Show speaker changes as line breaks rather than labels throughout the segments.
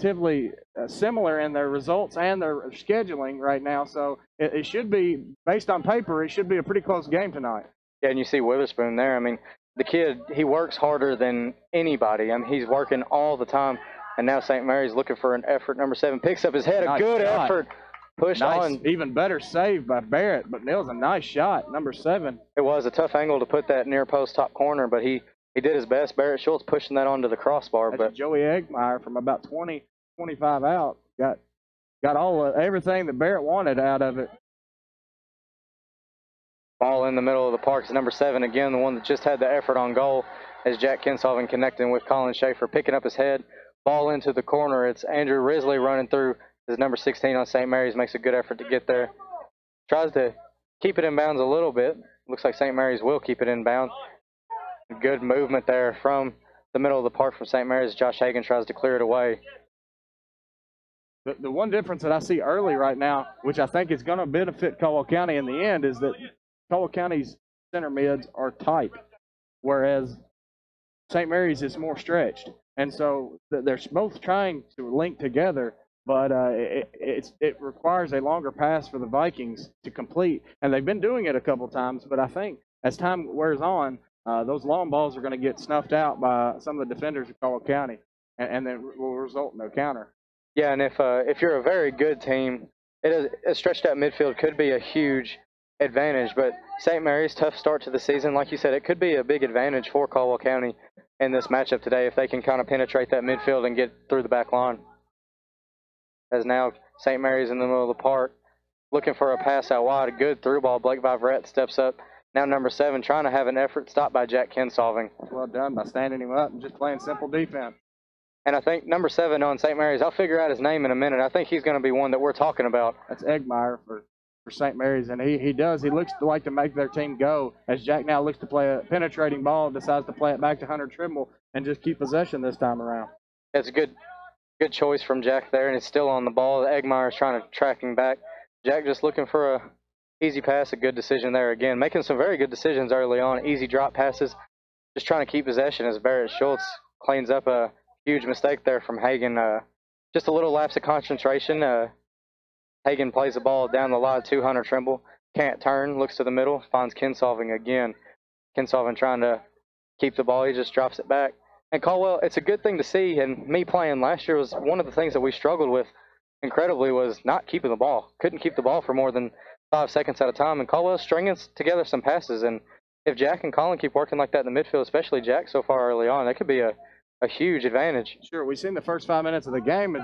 relatively similar in their results and their scheduling right now. So it should be, based on paper, it should be a pretty close game tonight.
Yeah, and you see Witherspoon there. I mean, the kid, he works harder than anybody. I mean, he's working all the time. And now St. Mary's looking for an effort. Number 7 picks up his head.
Nice
a good
shot.
effort. Pushed on.
Even better save by Barrett, but Nils, a nice shot, number 7.
It was a tough angle to put that near post top corner, but he did his best. Barrett Schultz pushing that onto the crossbar.
That's Joey Eggmeyer from about 20, 25 out. Got everything that Barrett wanted out of it.
Ball in the middle of the park is number 7 again, the one that just had the effort on goal, as Jack Kinsolving connecting with Colin Schaefer, picking up his head. Ball into the corner. It's Andrew Risley running through. His number 16 on St. Mary's makes a good effort to get there. Tries to keep it in bounds a little bit. Looks like St. Mary's will keep it in bounds. Good movement there from the middle of the park from St. Mary's. Josh Hagan tries to clear it away.
The one difference that I see early right now, which I think is going to benefit Caldwell County in the end, is that Caldwell County's center mids are tight, whereas St. Mary's is more stretched. And so they're both trying to link together, but it requires a longer pass for the Vikings to complete. And they've been doing it a couple times, but I think as time wears on, those long balls are going to get snuffed out by some of the defenders of Caldwell County, and then will result in a counter.
Yeah, and if you're a very good team, a stretched out midfield could be a huge advantage. But St. Mary's, tough start to the season. Like you said, it could be a big advantage for Caldwell County in this matchup today if they can kind of penetrate that midfield and get through the back line. As now St. Mary's in the middle of the park looking for a pass out wide. A good through ball. Blake Viverette steps up. Now number 7 trying to have an effort stopped by Jack Kinsolving.
Well done by standing him up and just playing simple defense.
And I think number 7 on St. Mary's, I'll figure out his name in a minute. I think he's going to be one that we're talking about.
That's Eggmeyer for St. Mary's, and he looks to like to make their team go, as Jack now looks to play a penetrating ball, decides to play it back to Hunter Trimble and just keep possession this time around.
That's a good choice from Jack there, and it's still on the ball. Eggmeyer is trying to track him back. Jack just looking for a easy pass, a good decision there again. Making some very good decisions early on, easy drop passes, just trying to keep possession as Barrett Schultz cleans up a huge mistake there from Hagan. Just a little lapse of concentration. Hagan plays the ball down the line to Hunter Trimble. Can't turn, looks to the middle, finds Kinsolving again. Kinsolving trying to keep the ball, he just drops it back. And Caldwell, it's a good thing to see, and me playing last year was one of the things that we struggled with incredibly was not keeping the ball. Couldn't keep the ball for more than 5 seconds at a time, and Caldwell's stringing together some passes, and if Jack and Colin keep working like that in the midfield, especially Jack so far early on, that could be a huge advantage.
Sure, we've seen the first 5 minutes of the game, and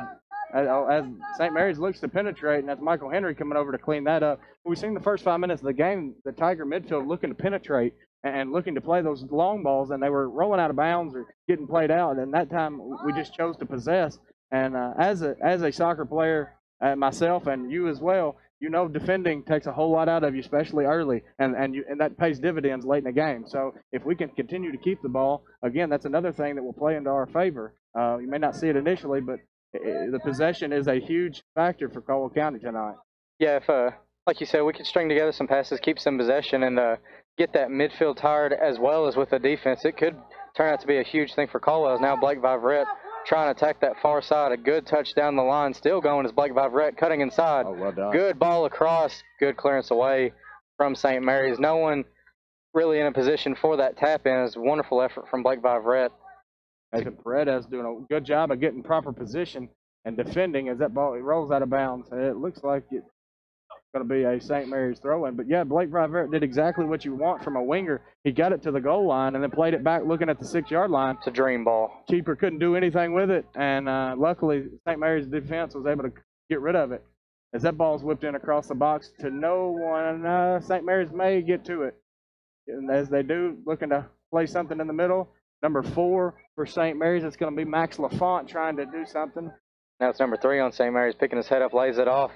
as St. Mary's looks to penetrate, and that's Michael Henry coming over to clean that up. We've seen the first 5 minutes of the game, the Tiger midfield looking to penetrate and looking to play those long balls, and they were rolling out of bounds or getting played out, and that time we just chose to possess. And as a soccer player, myself and you as well, you know defending takes a whole lot out of you, especially early, and that pays dividends late in the game. So if we can continue to keep the ball, again, that's another thing that will play into our favor. You may not see it initially, but the possession is a huge factor for Caldwell County tonight.
Yeah, if like you said, we could string together some passes, keep some possession, and get that midfield tired as well as with the defense, it could turn out to be a huge thing for Caldwell. Now Blake Viverette trying to attack that far side. A good touch down the line. Still going as Blake Viverette cutting inside.
Oh, well done.
Good ball across. Good clearance away from St. Mary's. No one really in a position for that tap-in. It's a wonderful effort from Blake Viverette.
Paredes doing a good job of getting proper position and defending as that ball rolls out of bounds. It looks like it's going to be a St. Mary's throw-in. But, yeah, Blake Viverette did exactly what you want from a winger. He got it to the goal line and then played it back looking at the 6-yard line.
It's a dream ball.
Keeper couldn't do anything with it, and luckily St. Mary's defense was able to get rid of it. As that ball's whipped in across the box to no one, St. Mary's may get to it. And as they do, looking to play something in the middle. Number 4 for St. Mary's, it's going to be Max LaFont trying to do something.
Now it's number 3 on St. Mary's, picking his head up, lays it off.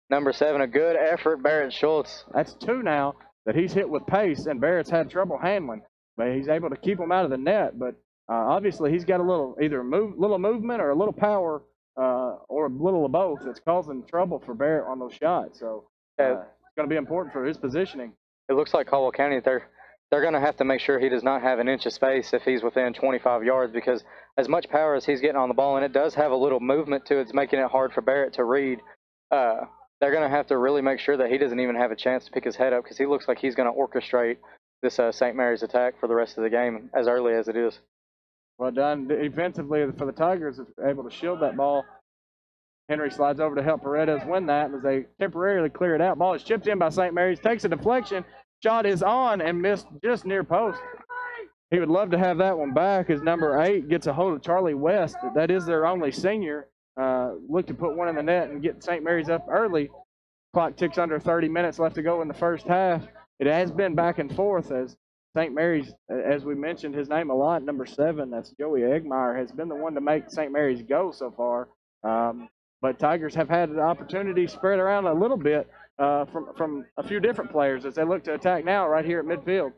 Number 7, a good effort, Barrett Schultz.
That's 2 now that he's hit with pace, and Barrett's had trouble handling. But he's able to keep him out of the net. But obviously he's got a little, either little movement or a little power or a little of both that's causing trouble for Barrett on those shots. So it's going to be important for his positioning.
It looks like Caldwell County, they're they're going to have to make sure he does not have an inch of space if he's within 25 yards, because as much power as he's getting on the ball, and it does have a little movement to it, it's making it hard for Barrett to read. They're going to have to really make sure that he doesn't even have a chance to pick his head up, because he looks like he's going to orchestrate this St. Mary's attack for the rest of the game as early as it is.
Well done defensively for the Tigers, able to shield that ball. Henry slides over to help Paredes win that as they temporarily clear it out. Ball is chipped in by St. Mary's, takes a deflection. Shot is on and missed just near post. He would love to have that one back as number 8 gets a hold of Charlie West. That is their only senior. Look to put one in the net and get St. Mary's up early. Clock ticks under 30 minutes left to go in the first half. It has been back and forth as St. Mary's, as we mentioned his name a lot, number 7, that's Joey Eggmeyer, has been the one to make St. Mary's go so far. But Tigers have had the opportunity spread around a little bit from a few different players as they look to attack now right here at midfield.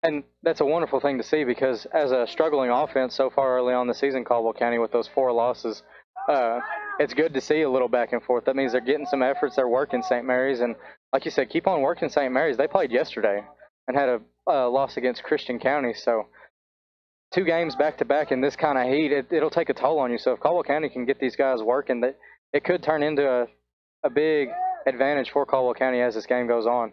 And that's a wonderful thing to see, because as a struggling offense so far early on the season, Caldwell County, with those 4 losses, it's good to see a little back and forth. That means they're getting some efforts. They're working St. Mary's. And like you said, keep on working St. Mary's. They played yesterday and had a loss against Christian County. So 2 games back-to-back in this kind of heat, it'll take a toll on you. So if Caldwell County can get these guys working, it could turn into a big advantage for Caldwell County as this game goes on.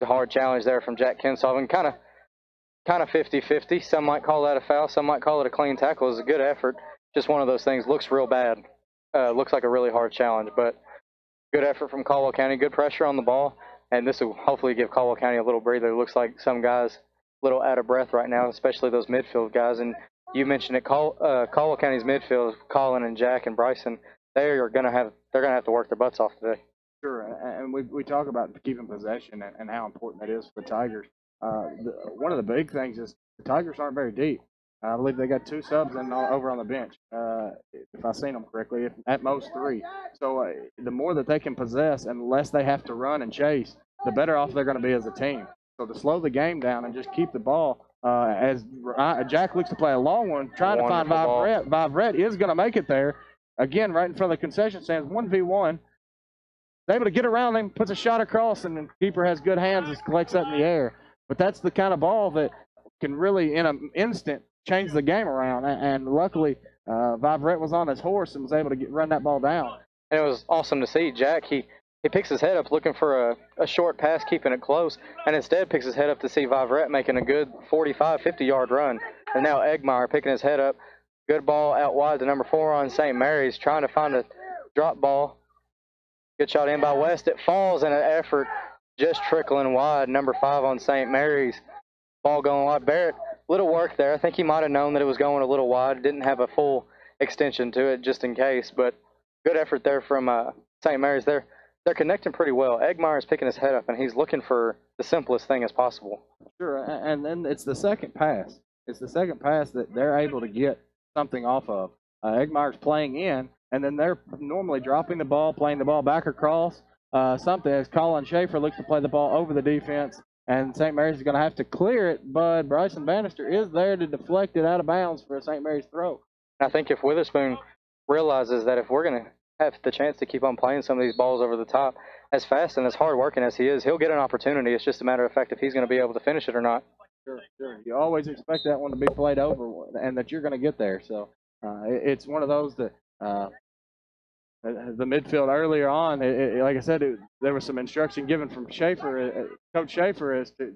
The hard challenge there from Jack Kinsolvin, kind of 50-50. Some might call that a foul, some might call it a clean tackle. It's a good effort. Just one of those things. Looks real bad. Looks like a really hard challenge, but good effort from Caldwell County. Good pressure on the ball, and this will hopefully give Caldwell County a little breather. It looks like some guys a little out of breath right now, especially those midfield guys. And you mentioned it, Caldwell County's midfield, Colin and Jack and Bryson, they're gonna have to work their butts off today.
Sure, and we talk about keeping possession and how important that is for the Tigers. One of the big things is the Tigers aren't very deep. I believe they got 2 subs over on the bench, if I've seen them correctly, at most 3. So the more that they can possess and the less they have to run and chase, the better off they're going to be as a team. So to slow the game down and just keep the ball, as Jack looks to play a long one, trying to find Vivrette. Vivrette is going to make it there. Again, right in front of the concession stands, 1v1. Able to get around him, puts a shot across, and the keeper has good hands and collects that in the air. But that's the kind of ball that can really, in an instant, change the game around. And luckily, Vivrette was on his horse and was able to run that ball down.
And it was awesome to see Jack. He picks his head up looking for a short pass, keeping it close, and instead picks his head up to see Vivrette making a good 45, 50-yard run. And now Eggmeyer picking his head up. Good ball out wide to number 4 on St. Mary's, trying to find a drop ball. Good shot in by West. It falls in an effort, just trickling wide. Number 5 on St. Mary's. Ball going wide. Barrett, little work there. I think he might have known that it was going a little wide. Didn't have a full extension to it just in case. But good effort there from St. Mary's. They're connecting pretty well. Eggmeyer is picking his head up, and he's looking for the simplest thing as possible.
Sure, and then it's the second pass. It's the second pass that they're able to get something off of. Eggmeyer's playing in, and then they're normally dropping the ball, playing the ball back across, something as Colin Schaefer looks to play the ball over the defense, and St. Mary's is going to have to clear it, but Bryson Bannister is there to deflect it out of bounds for a St. Mary's throw.
I think if Witherspoon realizes that if we're going to have the chance to keep on playing some of these balls over the top, as fast and as hard working as he is, he'll get an opportunity. It's just a matter of fact if he's going to be able to finish it or not.
Sure. You always expect that one to be played over and that you're going to get there. So it's one of those that the midfield earlier on, like I said, there was some instruction given from Schaefer, Coach Schaefer, as to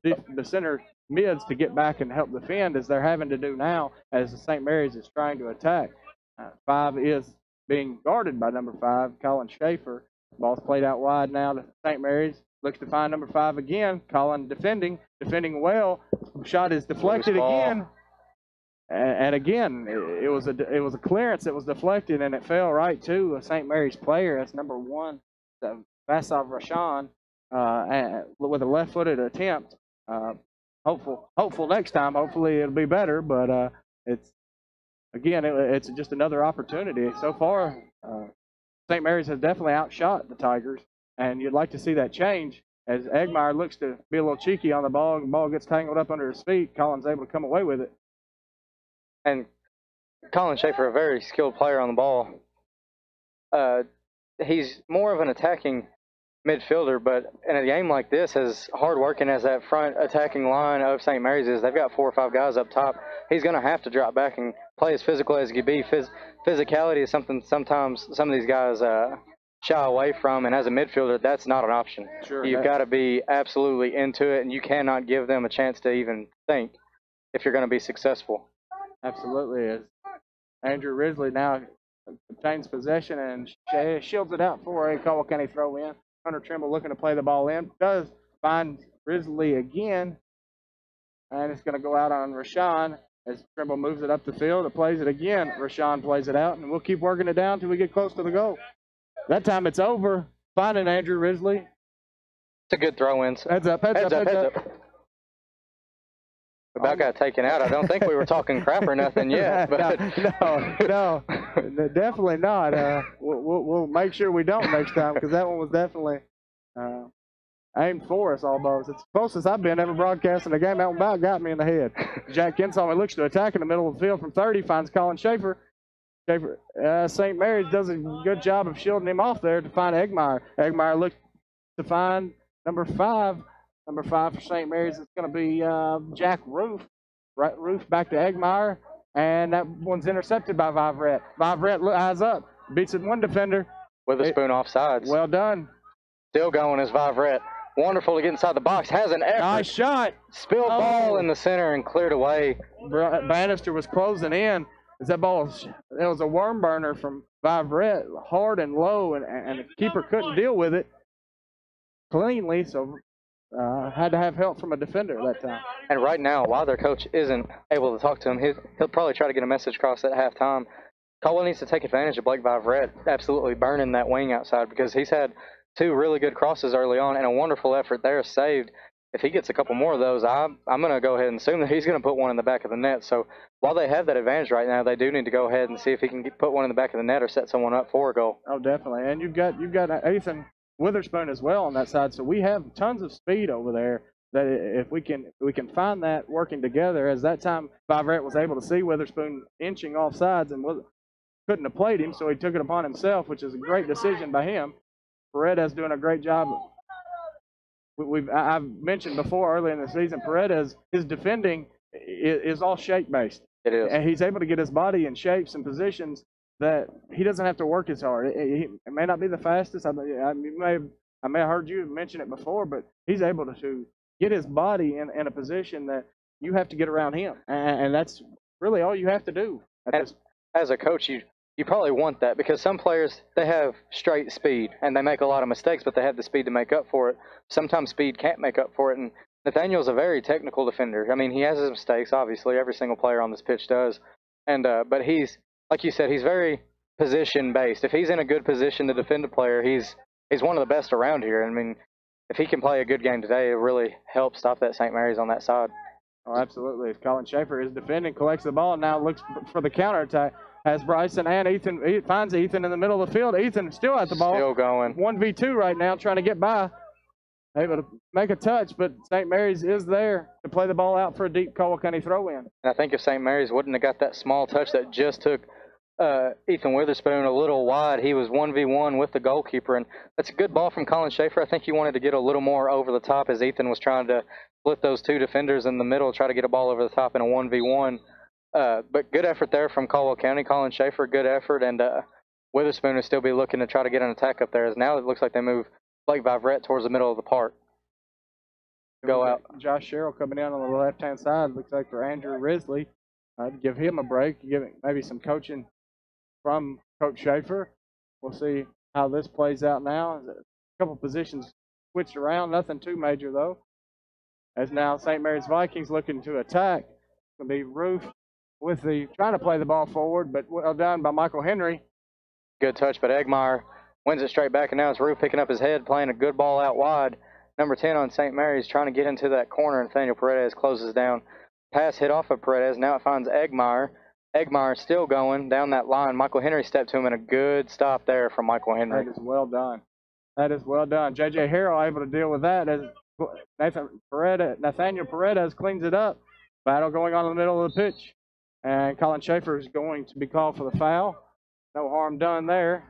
the center mids to get back and help defend, as they're having to do now as the St. Mary's is trying to attack. 5 is being guarded by number 5, Colin Schaefer. Ball's played out wide now to St. Mary's. Looks to find number 5 again. Colin defending well. Shot is deflected again. And again, it was a clearance that was deflected, and it fell right to a St. Mary's player. That's number 1, Vasov Rashan, with a left-footed attempt. Hopeful next time. Hopefully it'll be better, but it's just another opportunity. So far, St. Mary's has definitely outshot the Tigers, and you'd like to see that change as Eggmeyer looks to be a little cheeky on the ball, and the ball gets tangled up under his feet. Colin's able to come away with it.
And Colin Schaefer, a very skilled player on the ball. He's more of an attacking midfielder, but in a game like this, as hard working as that front attacking line of St. Mary's is, they've got 4 or 5 guys up top. He's going to have to drop back and play as physical as he can be. Physicality is something sometimes some of these guys shy away from, and as a midfielder, that's not an option.
Sure,
you've got to be absolutely into it, and you cannot give them a chance to even think if you're going to be successful.
Absolutely. As Andrew Risley now obtains possession and shields it out for a Caldwell County throw in. Hunter Trimble looking to play the ball in. Does find Risley again. And it's going to go out on Rashawn as Trimble moves it up the field. It plays it again. Rashawn plays it out. And we'll keep working it down until we get close to the goal. That time it's over. Finding Andrew Risley.
It's a good throw in.
Heads up.
About got taken out. I don't think we were talking crap or nothing yet. But
no, definitely not. We'll make sure we don't next time, because that one was definitely aimed for us almost. It's the closest I've been ever broadcasting a game. That one about got me in the head. Jack Kinsaw looks to attack in the middle of the field from 30, finds Colin Schaefer. St. Mary's does a good job of shielding him off there to find Eggmeyer. Eggmeyer looks to find number 5. Number 5 for St. Mary's is going to be Jack Roof. Right, Roof back to Eggmeyer, and that one's intercepted by Vivrette. Vivrette eyes up, beats it one defender.
Witherspoon offsides.
Well done.
Still going is Vivrette. Wonderful to get inside the box. Has an effort.
Nice shot.
Spilled ball in the center and cleared away.
Bannister was closing in. As that ball was, it was a worm burner from Vivrette, hard and low, and the keeper couldn't deal with it cleanly, so had to have help from a defender that time.
And right now, while their coach isn't able to talk to him, he'll probably try to get a message across at halftime. Caldwell needs to take advantage of Blake Vivrette absolutely burning that wing outside, because he's had 2 really good crosses early on and a wonderful effort there saved. If he gets a couple more of those, I'm going to go ahead and assume that he's going to put one in the back of the net. So while they have that advantage right now, they do need to go ahead and see if he can put one in the back of the net or set someone up for a goal.
Oh, definitely. And you've got Ethan Witherspoon as well on that side, so we have tons of speed over there. That if we can find that working together, as that time Vivrette was able to see Witherspoon inching off sides and couldn't have played him, so he took it upon himself, which is a great decision by him. Paredes doing a great job. I've mentioned before early in the season, Paredes, his defending is all shape based.
It is,
and he's able to get his body in shapes and positions that he doesn't have to work as hard. It may not be the fastest. I may have heard you mention it before, but he's able to get his body in a position that you have to get around him, and that's really all you have to do.
As a coach, you probably want that, because some players, they have straight speed and they make a lot of mistakes, but they have the speed to make up for it. Sometimes speed can't make up for it, and Nathaniel's a very technical defender. I mean, he has his mistakes, obviously. Every single player on this pitch does, and but he's, like you said, he's very position-based. If he's in a good position to defend a player, he's one of the best around here. I mean, if he can play a good game today, it really helps stop that St. Mary's on that side.
Oh, absolutely. If Colin Schaefer is defending, collects the ball, and now looks for the counterattack. Has Bryson and Ethan. He finds Ethan in the middle of the field. Ethan still at the ball.
Still going.
1v2 right now, trying to get by. Able to make a touch, but St. Mary's is there to play the ball out for a deep Caldwell County throw-in.
And I think if St. Mary's wouldn't have got that small touch that just took Ethan Witherspoon a little wide, he was 1v1 with the goalkeeper, and that's a good ball from Colin Schaefer. I think he wanted to get a little more over the top as Ethan was trying to split those 2 defenders in the middle, try to get a ball over the top in a 1v1. But good effort there from Caldwell County. Colin Schaefer, good effort, and Witherspoon will still be looking to try to get an attack up there, as now it looks like they move Blake Vivrette towards the middle of the park. Go out.
Josh Sherrill coming in on the left-hand side. Looks like for Andrew Risley. Give him a break. Give him maybe some coaching from Coach Schaefer. We'll see how this plays out now. A couple positions switched around. Nothing too major, though. As now St. Mary's Vikings looking to attack. It's going to be Roof with trying to play the ball forward, but well done by Michael Henry.
Good touch, but Eggmeyer wins it straight back, and now it's Roof picking up his head, playing a good ball out wide. Number 10 on St. Mary's trying to get into that corner. Nathaniel Paredes closes down. Pass hit off of Paredes. Now it finds Eggmeyer. Eggmeyer still going down that line. Michael Henry stepped to him, and a good stop there from Michael Henry.
That is well done. That is well done. J.J. Harrell able to deal with that as Nathaniel Paredes cleans it up. Battle going on in the middle of the pitch. And Colin Schaefer is going to be called for the foul. No harm done there.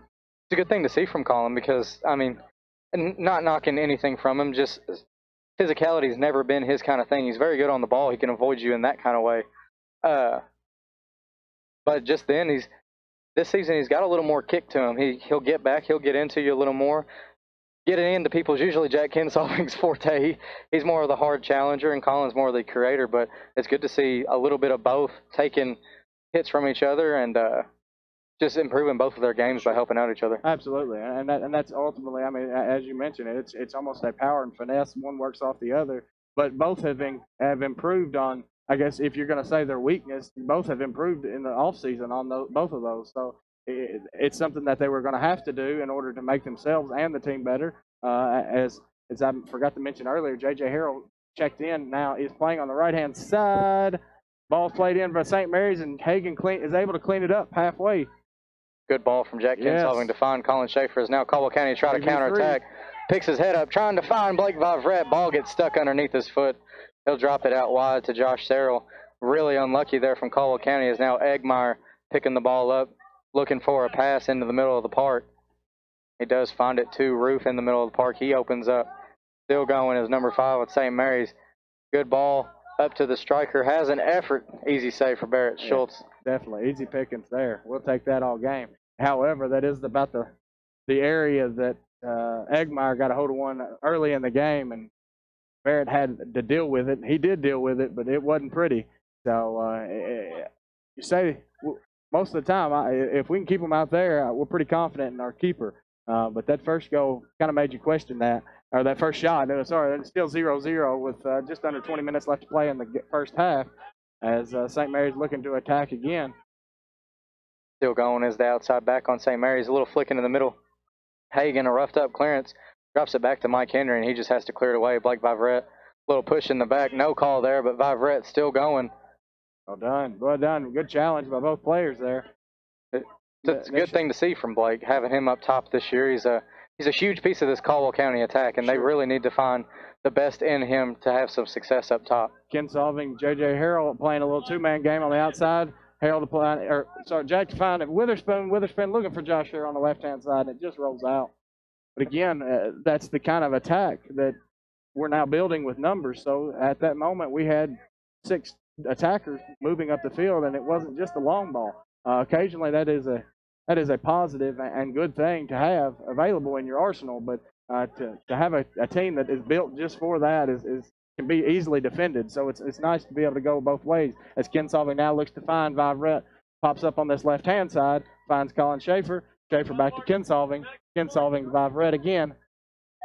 It's a good thing to see from Colin, because, I mean, And not knocking anything from him, just physicality's never been his kind of thing. He's very good on the ball. He can avoid you in that kind of way. But just then, this season he's got a little more kick to him. He'll get back. He'll get into you a little more. Getting into people's usually Jack Kinsolving's forte. He's more of the hard challenger, and Colin's more of the creator. But it's good to see a little bit of both taking hits from each other and just improving both of their games by helping out each other.
Absolutely, and that's ultimately, I mean, as you mentioned, it's almost a power and finesse. One works off the other, but both have improved on. I guess if you're going to say their weakness, both have improved in the off season on both of those. So it's something that they were going to have to do in order to make themselves and the team better. As I forgot to mention earlier, J.J. Harrell checked in now. Is playing on the right-hand side. Ball's played in by St. Mary's, and Hagan is able to clean it up halfway.
Good ball from Jack Kinsolving to find Colin Schaefer. Is now Caldwell County to try to counterattack. Picks his head up, trying to find Blake Vivrette. Ball gets stuck underneath his foot. He'll drop it out wide to Josh Serrell. Really unlucky there from Caldwell County. Is now Eggmeyer picking the ball up, looking for a pass into the middle of the park. He does find it to Roof in the middle of the park. He opens up. Still going is number 5 with St. Mary's. Good ball up to the striker. Has an effort. Easy save for Barrett Schultz.
Definitely. Easy pickings there. We'll take that all game. However, that is about the area that Eggmeyer got a hold of one early in the game, and Barrett had to deal with it. He did deal with it, but it wasn't pretty. So you say most of the time, if we can keep them out there, we're pretty confident in our keeper. But that first goal kind of made you question that, or that first shot. Sorry, it's still 0-0 with just under 20 minutes left to play in the first half as St. Mary's looking to attack again.
Still going is the outside back on St. Mary's. A little flick into the middle. Hagan, a roughed up clearance. Drops it back to Mike Henry, and he just has to clear it away. Blake Vivrette, little push in the back. No call there, but Vivrette's still going.
Well done. Well done. Good challenge by both players there.
It's a good thing to see from Blake, having him up top this year. He's a huge piece of this Caldwell County attack, and they really need to find the best in him to have some success up top.
Kinsolving, J.J. Harrell playing a little two-man game on the outside. Jack to find it. Witherspoon looking for Josh here on the left-hand side, and it just rolls out. But again, that's the kind of attack that we're now building with numbers. So at that moment, we had 6 attackers moving up the field, and it wasn't just a long ball. Occasionally, that is a positive and good thing to have available in your arsenal. But to have a team that is built just for that can be easily defended. So it's nice to be able to go both ways. As Kinsolving now looks to find Vivrette, pops up on this left-hand side, finds Colin Schaefer. Schaefer back to Kinsolving. Kinsolving to Vivrette again.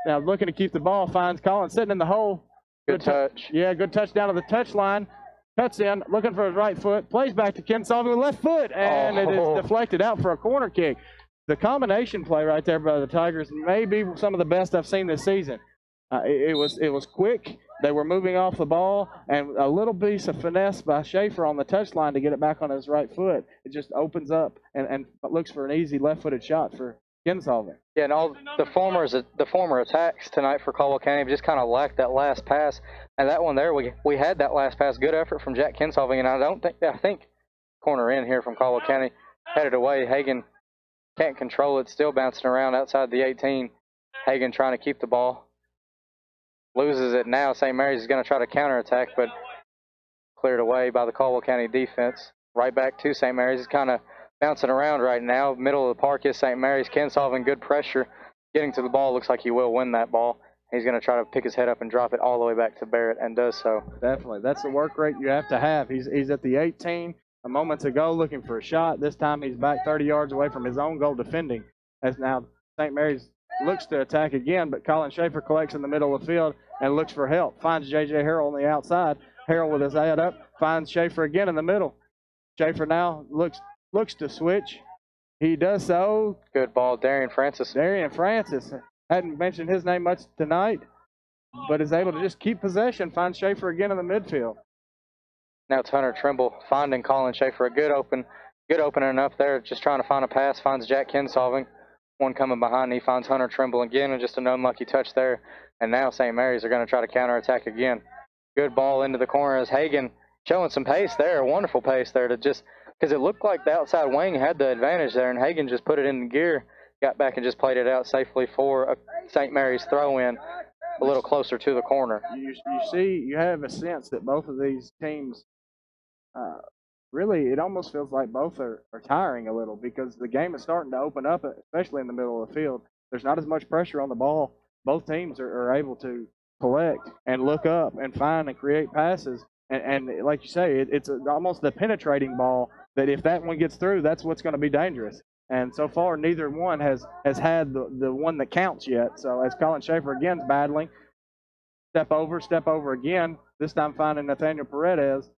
Now looking to keep the ball, finds Colin sitting in the hole.
Good touch.
Yeah, good touch down to the touch line. Cuts in, looking for his right foot. Plays back to Kinsolving with left foot, and it is deflected out for a corner kick. The combination play right there by the Tigers may be some of the best I've seen this season. It was quick. They were moving off the ball, and a little piece of finesse by Schaefer on the touchline to get it back on his right foot. It just opens up and looks for an easy left-footed shot for Kinsolving.
Yeah, and all the former attacks tonight for Caldwell County just kind of lacked that last pass. And that one there, we had that last pass. Good effort from Jack Kinsolving, and I think corner in here from Caldwell County headed away. Hagan can't control it, still bouncing around outside the 18. Hagan trying to keep the ball. Loses it now. St. Mary's is going to try to counterattack, but cleared away by the Caldwell County defense. Right back to St. Mary's. He's kind of bouncing around right now. Middle of the park is St. Mary's. Kinsolving, good pressure. Getting to the ball. Looks like he will win that ball. He's going to try to pick his head up and drop it all the way back to Barrett, and does so.
Definitely. That's the work rate you have to have. He's at the 18 a moment ago looking for a shot. This time he's back 30 yards away from his own goal defending. As now St. Mary's looks to attack again, but Colin Schaefer collects in the middle of the field and looks for help. Finds J.J. Harrell on the outside. Harrell with his head up. Finds Schaefer again in the middle. Schaefer now looks to switch. He does so.
Good ball, Darian Francis.
Darian Francis. Hadn't mentioned his name much tonight, but is able to just keep possession. Finds Schaefer again in the midfield.
Now it's Hunter Trimble finding Colin Schaefer. A good opening up there. Just trying to find a pass. Finds Jack Kinsolving. One coming behind. He finds Hunter Trimble again, and just an unlucky touch there. And now St. Mary's are going to try to counterattack again. Good ball into the corner as Hagan showing some pace there. Wonderful pace there to just, because it looked like the outside wing had the advantage there, and Hagan just put it in gear got back and just played it out safely for a St. Mary's throw-in a little closer to the corner.
You have a sense that both of these teams, really, it almost feels like both are tiring a little because the game is starting to open up, especially in the middle of the field. There's not as much pressure on the ball. Both teams are able to collect and look up and find and create passes. And like you say, it's almost the penetrating ball that if that one gets through, that's what's going to be dangerous. And so far, neither one has had the one that counts yet. So as Colin Schaefer again's battling, step over again, this time finding Nathaniel Paredes,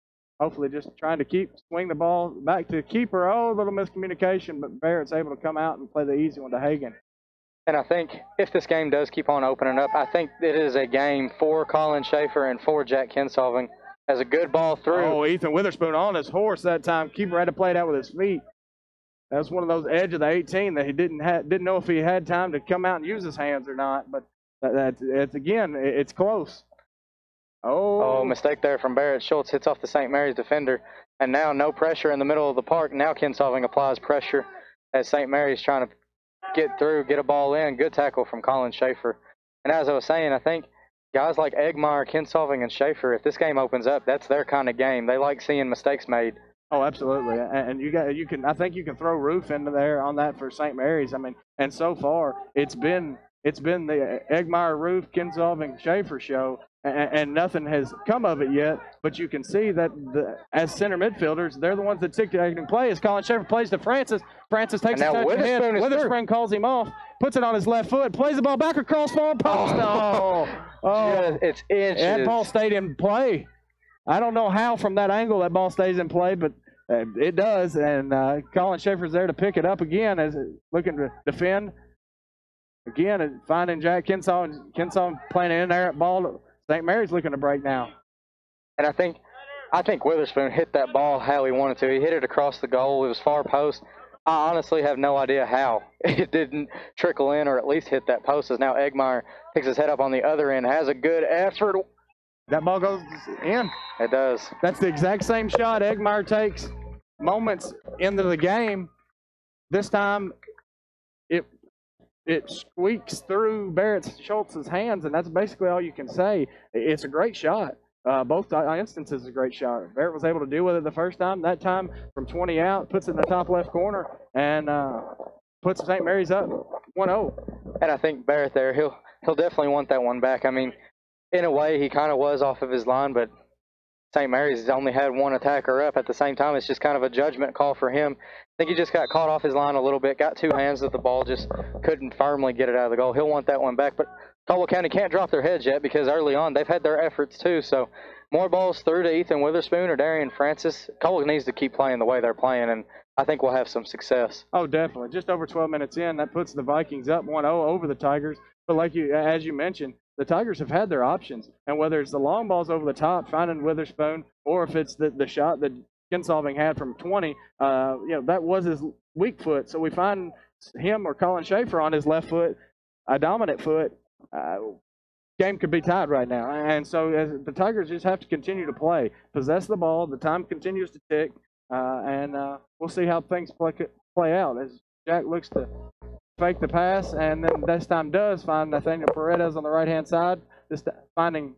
hopefully just trying to swing the ball back to the keeper. Oh, a little miscommunication, but Barrett's able to come out and play the easy one to Hagan.
And I think if this game does keep on opening up, I think it is a game for Colin Schaefer and for Jack Kinsolving. As a good ball through.
Oh, Ethan Witherspoon on his horse that time. Keeper had to play it out with his feet. That was one of those edge of the 18 that he didn't know if he had time to come out and use his hands or not. But it's close.
Oh, mistake there from Barrett. Schultz hits off the St. Mary's defender. And now no pressure in the middle of the park. Now Kinsolving applies pressure as St. Mary's trying to get through, get a ball in. Good tackle from Colin Schaefer. And as I was saying, I think guys like Egmeyer, Kinsolving, and Schaefer, if this game opens up, that's their kind of game. They like seeing mistakes made.
Oh, absolutely. And I think you can throw Roof into there on that for St. Mary's. I mean, and so far it's been the Egmeyer, Roof, Kinsolving, Schaefer show, and nothing has come of it yet. But you can see that as center midfielders, they're the ones that dictating play. As Colin Schaefer plays to Francis, Francis takes a touch ahead. Witherspoon calls him off, puts it on his left foot, plays the ball back across far post.
Yeah, it's inches.
That ball stayed in play. I don't know how from that angle that ball stays in play, but it does. And Colin Schaefer's there to pick it up again as looking to defend. Again, finding Jack Kinsolving playing in there at ball. St. Mary's looking to break now.
And I think Witherspoon hit that ball how he wanted to. He hit it across the goal. It was far post. I honestly have no idea how it didn't trickle in or at least hit that post, as now Egmeyer picks his head up on the other end, has a good effort.
That ball goes in.
It does.
That's the exact same shot Egmeyer takes moments into the game. This time it squeaks through Schultz's hands, and that's basically all you can say. It's a great shot. Both instances, a great shot. Barrett was able to deal with it the first time. That time, from 20 out, puts it in the top left corner and puts St. Mary's up 1-0.
And I think Barrett there, he'll definitely want that one back. I mean, in a way, he kind of was off of his line, but St. Mary's has only had one attacker up at the same time. It's just kind of a judgment call for him. I think he just got caught off his line a little bit, got two hands with the ball, just couldn't firmly get it out of the goal. He'll want that one back, but Caldwell County can't drop their heads yet because early on they've had their efforts too. So more balls through to Ethan Witherspoon or Darian Francis. Caldwell needs to keep playing the way they're playing, and I think we'll have some success.
Oh, definitely. Just over 12 minutes in, that puts the Vikings up 1-0 over the Tigers. But as you mentioned, the Tigers have had their options, and whether it's the long balls over the top, finding Witherspoon, or if it's the shot that Kinsolving had from 20, that was his weak foot. So we find him or Colin Schaefer on his left foot, a dominant foot. Game could be tied right now, and so the Tigers just have to continue to play, possess the ball. The time continues to tick, and we'll see how things play out as Jack looks to fake the pass, and then this time does find Nathaniel Paredes on the right-hand side. This finding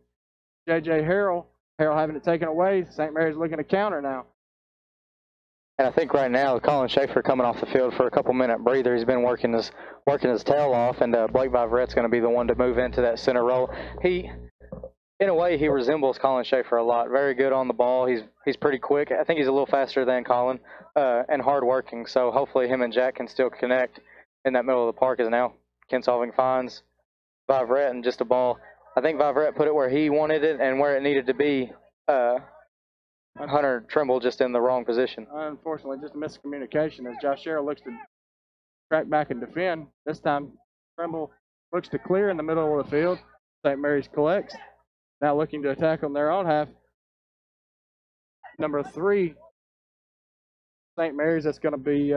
J.J. Harrell. Harrell having it taken away. St. Mary's looking to counter now.
And I think right now, Colin Schaefer coming off the field for a couple-minute breather. He's been working his tail off, and Blake Viverette's going to be the one to move into that center role. In a way, he resembles Colin Schaefer a lot. Very good on the ball. He's pretty quick. I think he's a little faster than Colin, and hard-working. So hopefully him and Jack can still connect in that middle of the park. As now Kinsolving finds Viverette and just a ball. I think Viverette put it where he wanted it and where it needed to be. Hunter Trimble just in the wrong position.
Unfortunately, just a miscommunication as Josh Sherrill looks to track back and defend. This time, Trimble looks to clear in the middle of the field. St. Mary's collects. Now looking to attack on their own half. Number 3, St. Mary's, that's going to be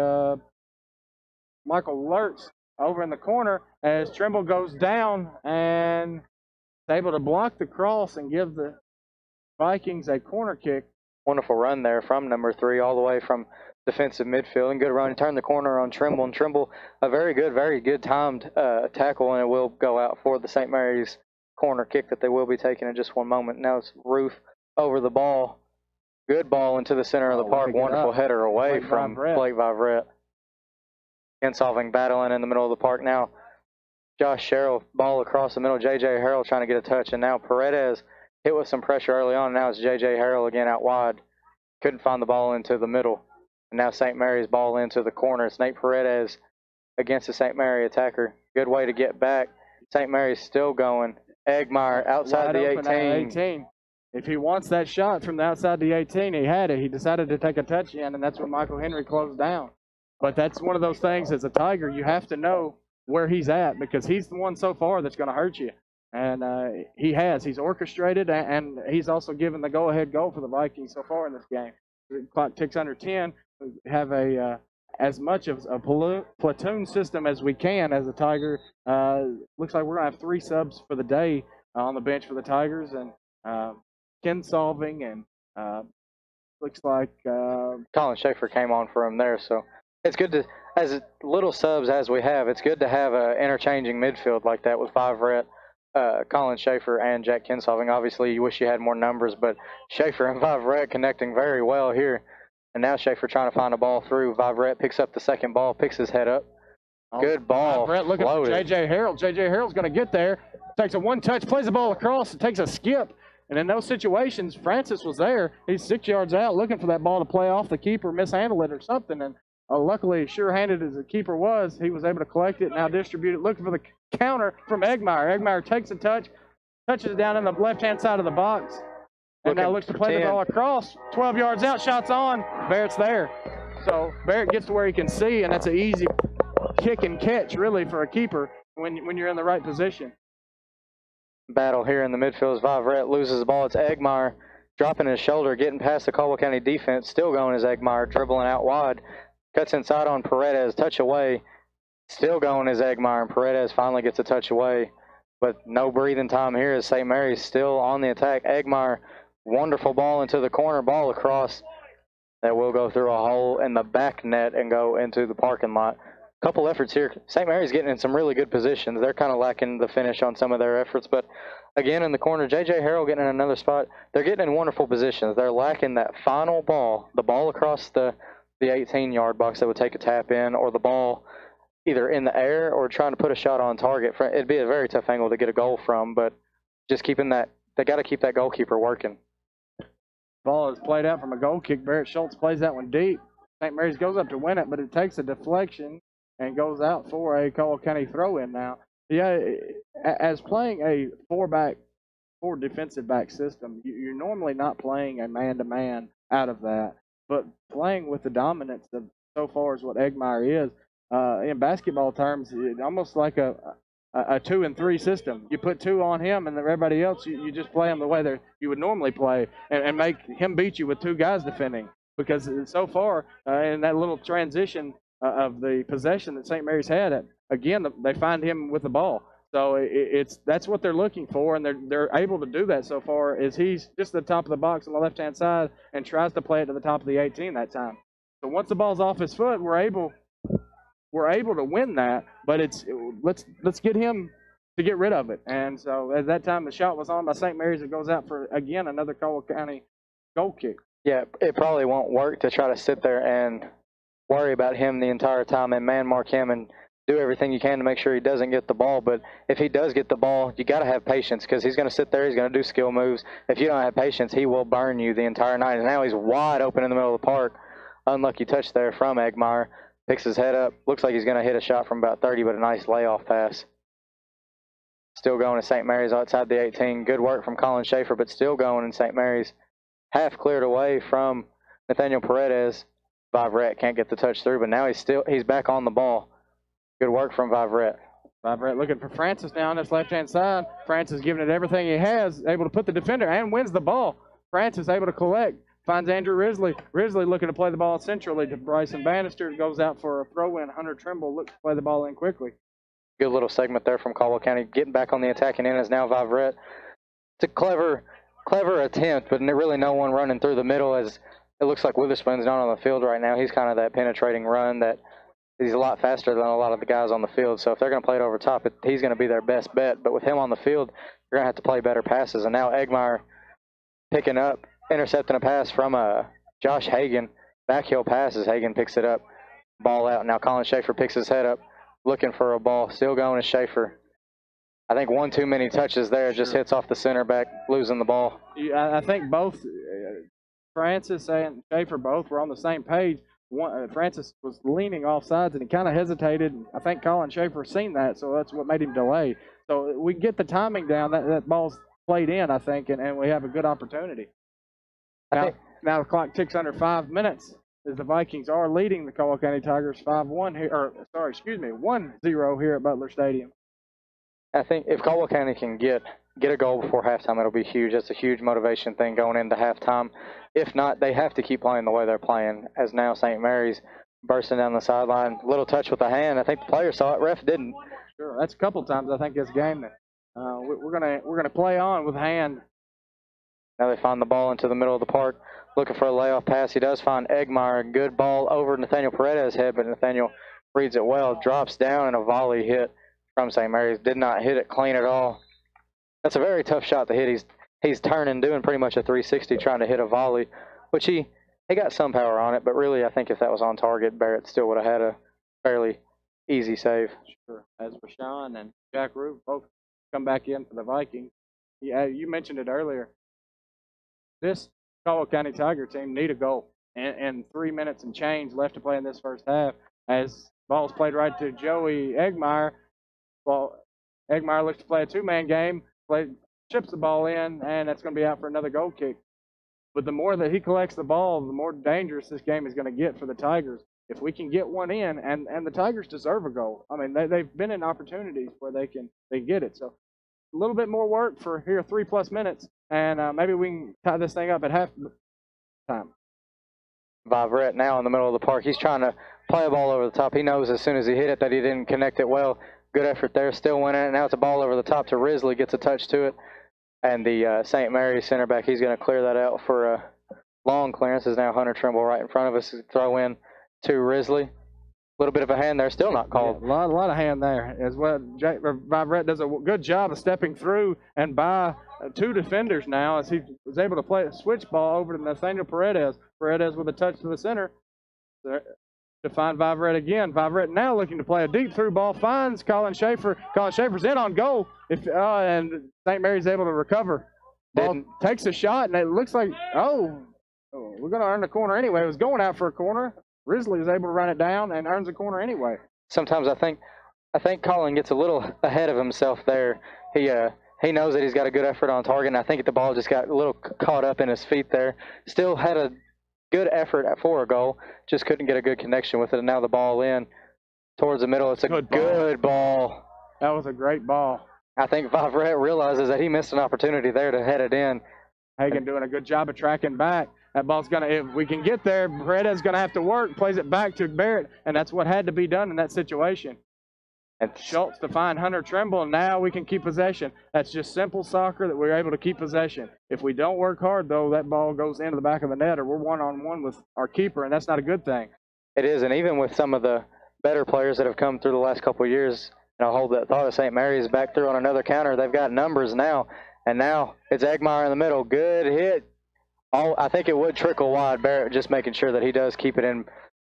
Michael Lurtz over in the corner as Trimble goes down and is able to block the cross and give the Vikings a corner kick.
Wonderful run there from number 3 all the way from defensive midfield and good run. Turn the corner on Trimble, and Trimble, a very good timed tackle, and it will go out for the St. Mary's corner kick that they will be taking in just one moment. Now it's Roof over the ball. Good ball into the center of the park. Wonderful header away from Blake Vivrette. Insolving battling in the middle of the park now. Josh Sherrill, ball across the middle. J.J. Harrell trying to get a touch, and now Paredes hit with some pressure early on. Now it's J.J. Harrell again out wide. Couldn't find the ball into the middle. And now St. Mary's ball into the corner. It's Nate Paredes against the St. Mary attacker. Good way to get back. St. Mary's still going. Eggmeyer outside the 18.
If he wants that shot from the outside the 18, he had it. He decided to take a touch in, and that's when Michael Henry closed down. But that's one of those things as a Tiger, you have to know where he's at because he's the one so far that's going to hurt you. And he has. He's orchestrated, and he's also given the go-ahead goal for the Vikings so far in this game. The clock ticks under 10. We have as much of a platoon system as we can as a Tiger. Looks like we're going to have 3 subs for the day on the bench for the Tigers. And Ken Solving and looks like
Colin Schaefer came on for him there. So it's good to, as little subs as we have, it's good to have an interchanging midfield like that with Vivrette, Colin Schaefer, and Jack Kinsolving. Obviously, you wish you had more numbers, but Schaefer and Vivrette connecting very well here. And now Schaefer trying to find a ball through. Vivrette picks up the second ball, picks his head up. Good ball.
Vivrette looking for J.J. Harrell. J.J. Harrell's going to get there. Takes a one-touch, plays the ball across, takes a skip. And in those situations, Francis was there. He's 6 yards out looking for that ball to play off the keeper, mishandle it or something. And luckily, sure-handed as the keeper was, he was able to collect it, now distribute it, looking for the counter from Eggmeyer. Eggmeyer takes a touch, touches it down in the left-hand side of the box, and now looks to play the ball across. 12 yards out, shots on. Barrett's there. So Barrett gets to where he can see, and that's an easy kick and catch, really, for a keeper when you're in the right position.
Battle here in the midfield as Vivrette loses the ball. It's Eggmeyer dropping his shoulder, getting past the Caldwell County defense. Still going as Eggmeyer, dribbling out wide. Cuts inside on Paredes, touch away. Still going as Eggmeyer, and Paredes finally gets a touch away. But no breathing time here as St. Mary's still on the attack. Eggmeyer, wonderful ball into the corner, ball across. That will go through a hole in the back net and go into the parking lot. Couple efforts here. St. Mary's getting in some really good positions. They're kind of lacking the finish on some of their efforts, but again in the corner, J.J. Harrell getting in another spot. They're getting in wonderful positions. They're lacking that final ball, the ball across the 18-yard box that would take a tap in, or the ball either in the air or trying to put a shot on target. It'd be a very tough angle to get a goal from, but just keeping that, they got to keep that goalkeeper working.
Ball is played out from a goal kick. Barrett Schultz plays that one deep. St. Mary's goes up to win it, but it takes a deflection and goes out for a Caldwell County throw-in now. Yeah, as playing a four defensive back system, you're normally not playing a man-to-man out of that, but playing with the dominance of so far as what Eggmeyer is, in basketball terms, it's almost like a 2 and 3 system. You put 2 on him, and everybody else, you just play them the way you would normally play and make him beat you with 2 guys defending. Because so far, in that little transition of the possession that St. Mary's had, again, they find him with the ball. So that's what they're looking for, and they're able to do that so far. Is he's just at the top of the box on the left-hand side and tries to play it to the top of the 18 that time. So once the ball's off his foot, we're able to win that. But let's get him to get rid of it. And so at that time, the shot was on by St. Mary's. It goes out for again another Caldwell County goal kick.
Yeah, it probably won't work to try to sit there and worry about him the entire time and man mark him and do everything you can to make sure he doesn't get the ball. But if he does get the ball, you got to have patience, because he's going to sit there, he's going to do skill moves. If you don't have patience, he will burn you the entire night. And now he's wide open in the middle of the park. Unlucky touch there from Eggmeyer. Picks his head up. Looks like he's going to hit a shot from about 30, but a nice layoff pass. Still going to St. Mary's outside the 18. Good work from Colin Schaefer, but still going in St. Mary's. Half cleared away from Nathaniel Paredes. Vivrette can't get the touch through, but now he's back on the ball. Good work from Vivrette.
Vivrette looking for Francis now on this left-hand side. Francis giving it everything he has, able to put the defender and wins the ball. Francis able to collect, finds Andrew Risley. Risley looking to play the ball centrally to Bryson Bannister. Goes out for a throw-in. Hunter Trimble looks to play the ball in quickly. Good
little segment there from Caldwell County. Getting back on the attacking end is now Vivrette. It's a clever attempt, but really no one running through the middle as it looks like Witherspoon's not on the field right now. He's kind of that penetrating run that he's a lot faster than a lot of the guys on the field. So if they're going to play it over top, he's going to be their best bet. But with him on the field, you're going to have to play better passes. And now Egmeyer picking up, intercepting a pass from Josh Hagan. Backheel passes. Hagan picks it up. Ball out. Now Colin Schaefer picks his head up, looking for a ball. Still going to Schaefer. I think one too many touches there. Just hits off the center back, losing the ball.
Yeah, I think both Francis and Schaefer both were on the same page. Francis was leaning off sides, and he kind of hesitated. I think Colin Schaefer seen that, so that's what made him delay. So we get the timing down. That ball's played in, I think, and we have a good opportunity. Now the clock ticks under 5 minutes as the Vikings are leading the Caldwell County Tigers 5-1 here, 1-0 here at Butler Stadium.
I think if Caldwell County can get a goal before halftime, it'll be huge. That's a huge motivation thing going into halftime. If not, they have to keep playing the way they're playing, as now St. Mary's bursting down the sideline. Little touch with the hand. I think the player saw it. Ref didn't.
Sure, that's a couple times I think this game that we're gonna play on with hand.
Now they find the ball into the middle of the park, looking for a layoff pass. He does find Egmeyer. Good ball over Nathaniel Paredes' head, but Nathaniel reads it well. Drops down and a volley hit from St. Mary's. Did not hit it clean at all. That's a very tough shot to hit. He's turning, doing pretty much a 360, trying to hit a volley, which he got some power on it, but really I think if that was on target, Barrett still would have had a fairly easy save.
Sure. As Rashawn and Jack Root both come back in for the Vikings. Yeah, you mentioned it earlier. This Caldwell County Tiger team need a goal, and 3 minutes and change left to play in this first half. As ball's played right to Joey Egmeyer. Well, Egmeyer looks to play a two-man game, chips the ball in, and that's going to be out for another goal kick. But the more that he collects the ball, the more dangerous this game is going to get for the Tigers. If we can get one in, and the Tigers deserve a goal. I mean, they've been in opportunities where they get it. So a little bit more work for here 3+ minutes, and maybe we can tie this thing up at half time.
Vivrette now in the middle of the park. He's trying to play a ball over the top. He knows as soon as he hit it that he didn't connect it well. Good effort there. Still winning it. Now it's a ball over the top to Risley. Gets a touch to it. And the St. Mary's center back, he's going to clear that out for a long clearance. Is now Hunter Trimble right in front of us. Throw in to Risley. A little bit of a hand there. Still not called.
Yeah, a lot of hand there. As well, Vivrette does a good job of stepping through and by two defenders now as he was able to play a switch ball over to Nathaniel Paredes. Paredes with a touch to the center to find Vivrette again. Vivrette now looking to play a deep through ball. Finds Colin Schaefer. Colin Schaefer's in on goal. And St. Mary's able to recover. Ball takes a shot, and it looks like, we're going to earn the corner anyway. It was going out for a corner. Risley is able to run it down and earns a corner anyway.
Sometimes I think Colin gets a little ahead of himself there. He knows that he's got a good effort on target, and I think the ball just got a little caught up in his feet there. Still had a good effort for a goal, just couldn't get a good connection with it. And now the ball in towards the middle. It's a good ball.
That was a great ball.
I think Vivrette realizes that he missed an opportunity there to head it in.
Hagan doing a good job of tracking back. That ball's going to, if we can get there, Paredes going to have to work, plays it back to Barrett, and that's what had to be done in that situation. And Schultz to find Hunter Trimble, and now we can keep possession. That's just simple soccer that we're able to keep possession. If we don't work hard, though, that ball goes into the back of the net, or we're one-on-one with our keeper, and that's not a good thing.
It is, and even with some of the better players that have come through the last couple of years, and I'll hold that thought of St. Mary's back through on another counter, they've got numbers now, and now it's Egmeyer in the middle. Good hit. I think it would trickle wide. Barrett just making sure that he does keep it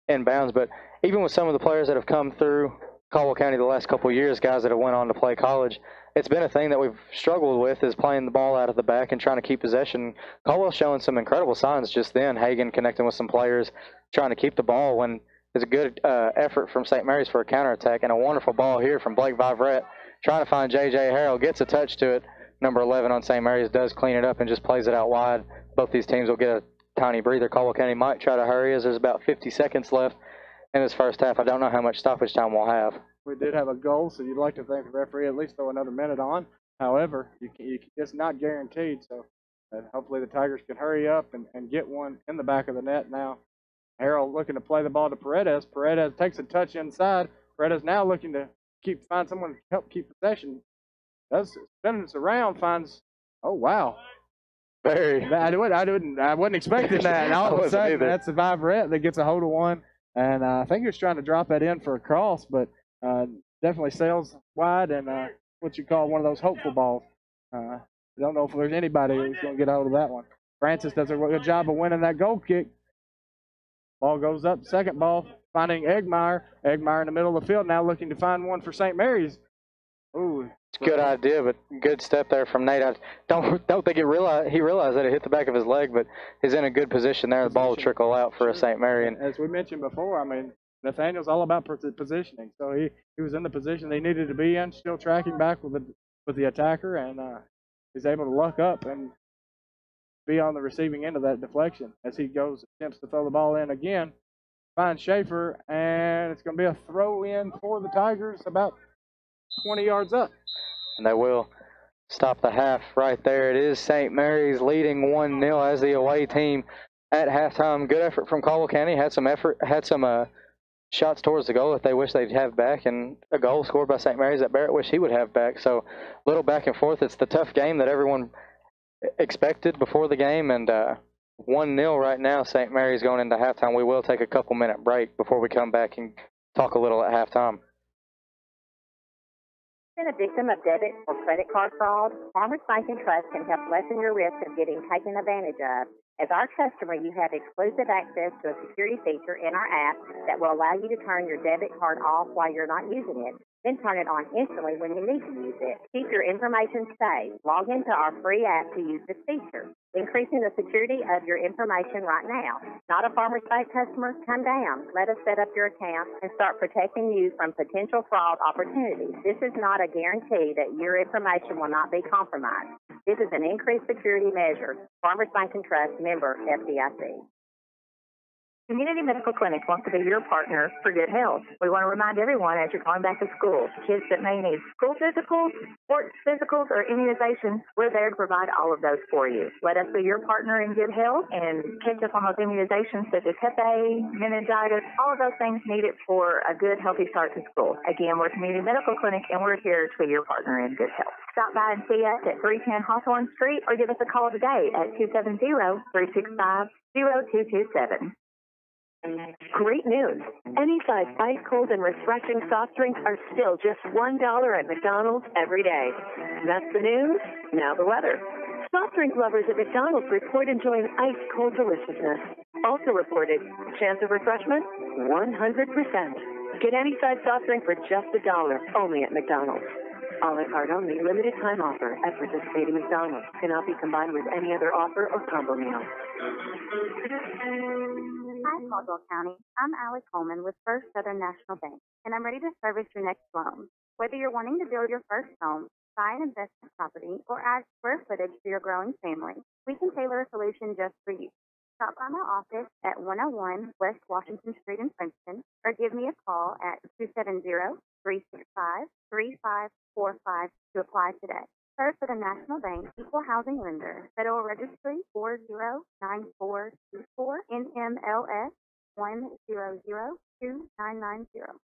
in bounds. But even with some of the players that have come through Caldwell County the last couple of years, guys that have went on to play college, it's been a thing that we've struggled with is playing the ball out of the back and trying to keep possession. Caldwell's showing some incredible signs just then. Hagan connecting with some players, trying to keep the ball when it's a good effort from St. Mary's for a counterattack, and a wonderful ball here from Blake Vivrette, trying to find J.J. Harrell, gets a touch to it. Number 11 on St. Mary's does clean it up and just plays it out wide. Both these teams will get a tiny breather. Caldwell County might try to hurry as there's about 50 seconds left in this first half. I don't know how much stoppage time we'll have.
We did have a goal, so you'd like to think the referee at least throw another minute on. However, it's not guaranteed, so hopefully the Tigers can hurry up and get one in the back of the net now. Harrell looking to play the ball to Paredes. Paredes takes a touch inside. Paredes now looking to find someone to help keep possession. Does spins around, finds, oh, wow.
Very.
I wasn't expecting that. And all of a sudden, that's the Viverette that gets a hold of one. And I think he was trying to drop that in for a cross, but definitely sails wide and what you call one of those hopeful balls. I don't know if there's anybody who's going to get a hold of that one. Francis does a good job of winning that goal kick. Ball goes up, second ball, finding Eggmeyer. Eggmeyer in the middle of the field now looking to find one for St. Mary's. Ooh.
It's a good idea, but good step there from Nate. I don't think he realized that it hit the back of his leg, but he's in a good position there. The ball will trickle out for a St. Mary. And
as we mentioned before, I mean, Nathaniel's all about positioning. So he was in the position they needed to be in, still tracking back with the attacker, and he's able to luck up and be on the receiving end of that deflection as he attempts to throw the ball in again. Finds Schaefer, and it's going to be a throw in for the Tigers about 20 yards up.
And they will stop the half right there. It is St. Mary's leading 1-0 as the away team at halftime. Good effort from Caldwell County. Had some shots towards the goal that they wish they'd have back, and a goal scored by St. Mary's that Barrett wished he would have back. So a little back and forth. It's the tough game that everyone expected before the game, and 1-0 right now. St. Mary's going into halftime. We will take a couple-minute break before we come back and talk a little at halftime.
Been a victim of debit or credit card fraud? Farmers Bank and Trust can help lessen your risk of getting taken advantage of. As our customer, you have exclusive access to a security feature in our app that will allow you to turn your debit card off while you're not using it, then turn it on instantly when you need to use it. Keep your information safe. Log into our free app to use this feature, increasing the security of your information right now. Not a Farmers Bank customer? Come down. Let us set up your account and start protecting you from potential fraud opportunities. This is not a guarantee that your information will not be compromised. This is an increased security measure. Farmers Bank and Trust, member FDIC. Community Medical Clinic wants to be your partner for good health. We want to remind everyone as you're going back to school, kids that may need school physicals, sports physicals, or immunizations, we're there to provide all of those for you. Let us be your partner in good health and catch up on those immunizations such as Hep A, meningitis, all of those things needed for a good, healthy start to school. Again, we're Community Medical Clinic, and we're here to be your partner in good health. Stop by and see us at 310 Hawthorne Street, or give us a call today at 270-365-0227. Great news. Any size ice cold and refreshing soft drinks are still just $1 at McDonald's every day. That's the news. Now the weather. Soft drink lovers at McDonald's report enjoying ice cold deliciousness. Also reported, chance of refreshment, 100%. Get any size soft drink for just $1 only at McDonald's. A la carte only, limited time offer at participating McDonald's. Cannot be combined with any other offer or combo meal.
Hi, Caldwell County. I'm Allie Coleman with First Southern National Bank, and I'm ready to service your next loan. Whether you're wanting to build your first home, buy an investment property, or add square footage for your growing family, we can tailor a solution just for you. Stop by my office at 101 West Washington Street in Princeton, or give me a call at 270-365-3545 to apply today. First for the National Bank Equal Housing Lender, Federal Registry 409424, NMLS 1002990.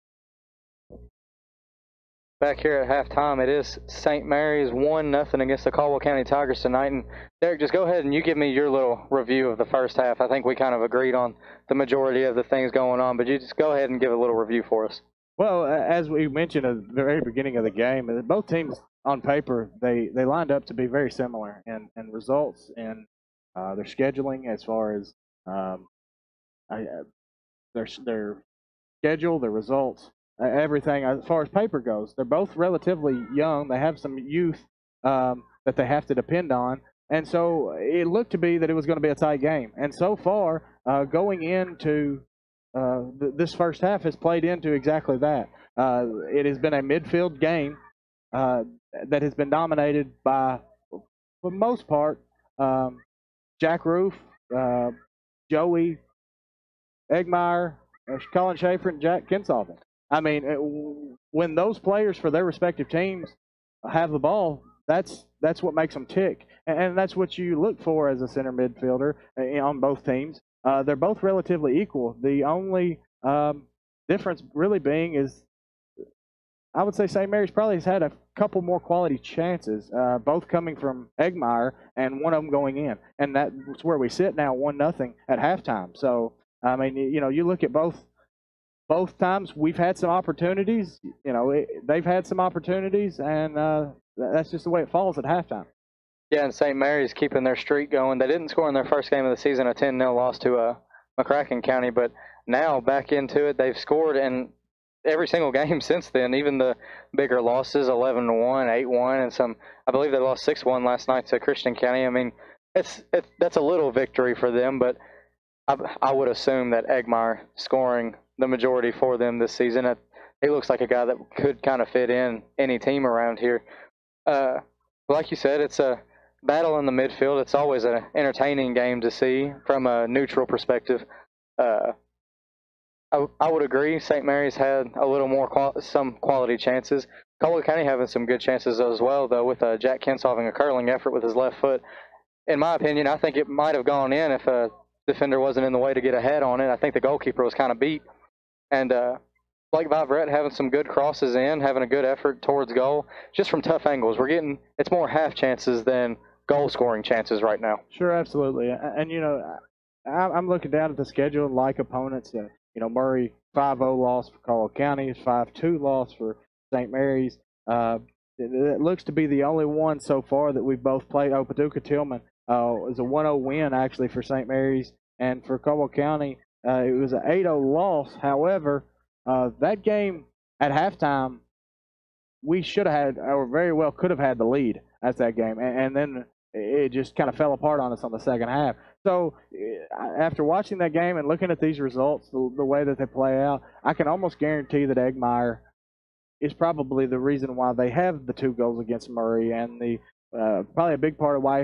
Back here at halftime, it is St. Mary's 1-0 against the Caldwell County Tigers tonight. And Derek, just go ahead and you give me your little review of the first half. I think we kind of agreed on the majority of the things going on, but you just go ahead and give a little review for us.
Well, as we mentioned at the very beginning of the game, both teams on paper, they lined up to be very similar in results and their scheduling as far as their schedule, their results, everything as far as paper goes. They're both relatively young. They have some youth that they have to depend on. And so it looked to be that it was going to be a tight game. And so far, going into this first half has played into exactly that. It has been a midfield game that has been dominated by, for the most part, Jack Roof, Joey Eggmeyer, Colin Schaefer, and Jack Kinsolvin. I mean, when those players for their respective teams have the ball, that's what makes them tick, and that's what you look for as a center midfielder on both teams. They're both relatively equal. The only difference really being is I would say St. Mary's probably has had a couple more quality chances, both coming from Eggemeyer and one of them going in, and that's where we sit now, 1-0 at halftime. So I mean, you look at both times we've had some opportunities. They've had some opportunities, and that's just the way it falls at halftime.
Yeah, and St. Mary's keeping their streak going. They didn't score in their first game of the season, a 10-0 loss to McCracken County, but now back into it. They've scored in every single game since then, even the bigger losses, 11-1, 8-1, and some. I believe they lost 6-1 last night to Christian County. I mean, that's a little victory for them, but I would assume that Eggemeyer scoring the majority for them this season. He looks like a guy that could kind of fit in any team around here. Like you said, it's a battle in the midfield. It's always an entertaining game to see from a neutral perspective. I would agree. St. Mary's had a little more some quality chances. Caldwell County having some good chances as well, though, with Jack Kentz having a curling effort with his left foot. In my opinion, I think it might have gone in if a defender wasn't in the way to get ahead on it. I think the goalkeeper was kind of beat. And Blake Viverette having some good crosses in, having a good effort towards goal, just from tough angles. It's more half chances than goal scoring chances right now.
Sure, absolutely. And I'm looking down at the schedule, like opponents. Murray 5-0 loss for Caldwell County, 5-2 loss for St. Mary's. It looks to be the only one so far that we've both played. Paducah Tillman is a 1-0 win actually for St. Mary's, and for Caldwell County it was an 8-0 loss. However, that game at halftime, we should have had, or very well could have had the lead at that game, and then it just kind of fell apart on us on the second half. So after watching that game and looking at these results, the way that they play out, I can almost guarantee that Eggemeyer is probably the reason why they have the 2 goals against Murray, and probably a big part of why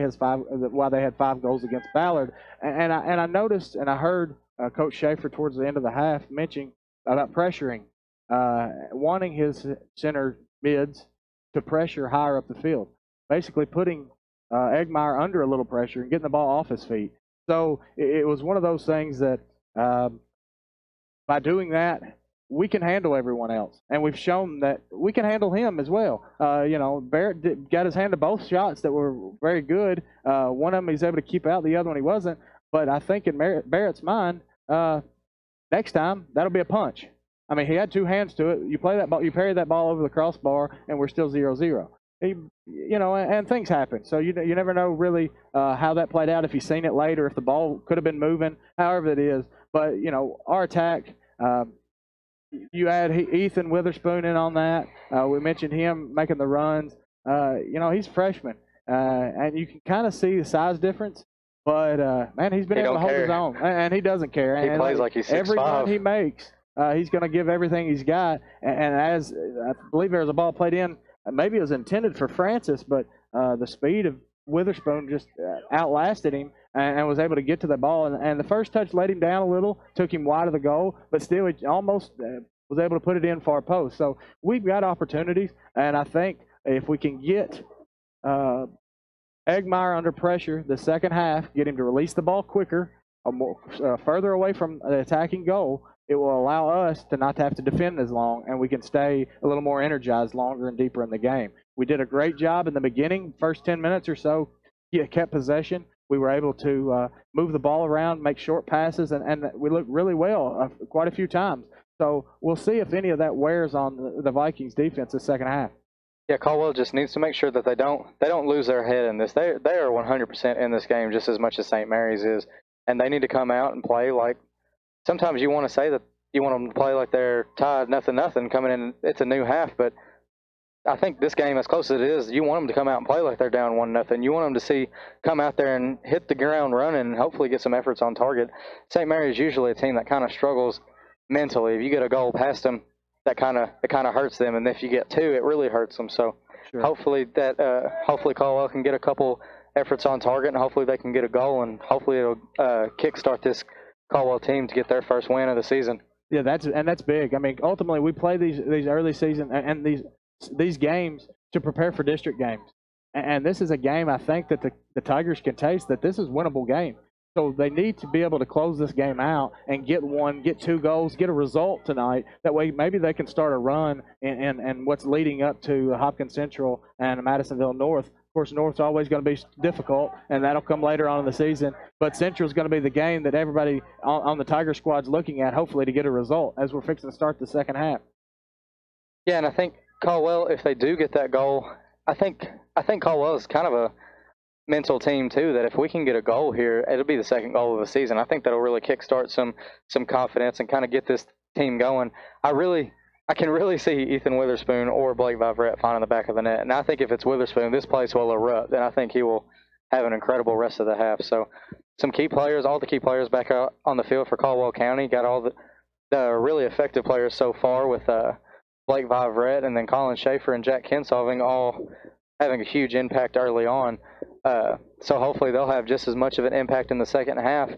they had 5 goals against Ballard. And I noticed and I heard Coach Schaefer towards the end of the half mentioning about pressuring, wanting his center mids to pressure higher up the field, basically putting Eggemeyer under a little pressure and getting the ball off his feet. So it was one of those things that by doing that, we can handle everyone else, and we've shown that we can handle him as well. Barrett got his hand to both shots that were very good. One of them he's able to keep out, the other one he wasn't. But I think in Barrett's mind, next time that'll be a punch. I mean, he had 2 hands to it. You play that ball, you parry that ball over the crossbar, and we're still 0-0. And things happen. So you never know really how that played out, if you've seen it later, if the ball could have been moving, however it is. But, our attack, you add Ethan Witherspoon in on that. We mentioned him making the runs. He's a freshman, and you can kind of see the size difference. But, man, he's been able to hold his own, and he doesn't care.
He plays like he's 6'5".
Every run he makes, he's going to give everything he's got. And as I believe there was a ball played in, maybe it was intended for Francis, but the speed of Witherspoon just outlasted him and was able to get to the ball. And the first touch let him down a little, took him wide of the goal, but still he almost was able to put it in far post. So we've got opportunities, and I think if we can get Eggemeyer under pressure the second half, get him to release the ball quicker, further away from the attacking goal, it will allow us to not have to defend as long, and we can stay a little more energized longer and deeper in the game. We did a great job in the beginning, first 10 minutes or so. Kept possession. We were able to move the ball around, make short passes, and we looked really well quite a few times. So we'll see if any of that wears on the Vikings defense the second half.
Yeah, Caldwell just needs to make sure that they don't lose their head in this. They are 100% in this game just as much as St. Mary's is, and they need to come out and play like. Sometimes you want to say that you want them to play like they're tied 0-0 coming in. It's a new half, but I think this game, as close as it is, you want them to come out and play like they're down 1-0. You want them to come out there and hit the ground running and hopefully get some efforts on target. St. Mary's is usually a team that kind of struggles mentally. If you get a goal past them, it kind of hurts them, and if you get 2, it really hurts them. So
sure.
hopefully Caldwell can get a couple efforts on target, and hopefully they can get a goal, and hopefully it'll kickstart this Caldwell team to get their first win of the season.
Yeah, that's big. I mean, ultimately we play these early season and these games to prepare for district games, and this is a game I think that the Tigers can taste that this is a winnable game. So they need to be able to close this game out and get one, get 2 goals, get a result tonight. That way maybe they can start a run in what's leading up to Hopkins Central and Madisonville North. Of course, North's always going to be difficult, and that'll come later on in the season. But Central's going to be the game that everybody on the Tiger squad's looking at, hopefully, to get a result as we're fixing to start the second half.
Yeah, and I think Caldwell, if they do get that goal, I think Caldwell is kind of a mental team too, that if we can get a goal here, it'll be the second goal of the season. I think that'll really kickstart some confidence and kind of get this team going. I can really see Ethan Witherspoon or Blake Vivrette finding the back of the net. And I think if it's Witherspoon, this place will erupt, and I think he will have an incredible rest of the half. So some key players, all the key players back out on the field for Caldwell County, got all the really effective players so far with Blake Vivrette and then Colin Schaefer and Jack Kinsolving all having a huge impact early on. So hopefully they'll have just as much of an impact in the second half.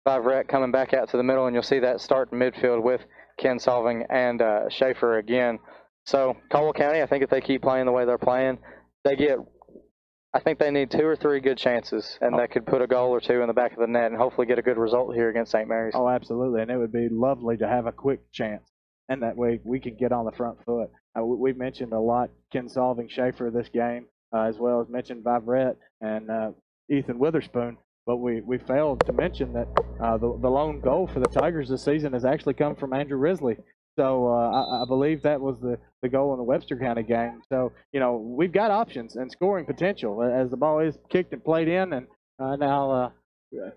Vivrette coming back out to the middle, and you'll see that start in midfield with Kinsolving and Schaefer again. So Caldwell County, I think if they keep playing the way they're playing, I think they need 2 or 3 good chances, and that could put a goal or 2 in the back of the net and hopefully get a good result here against St. Mary's.
Oh, absolutely, and it would be lovely to have a quick chance, and that way we can get on the front foot. We've mentioned a lot Kinsolving, Schaefer this game, as well as mentioned Vivrette and Ethan Witherspoon. But we failed to mention that the lone goal for the Tigers this season has actually come from Andrew Risley. So I believe that was the goal in the Webster County game. So, we've got options and scoring potential as the ball is kicked and played in. And now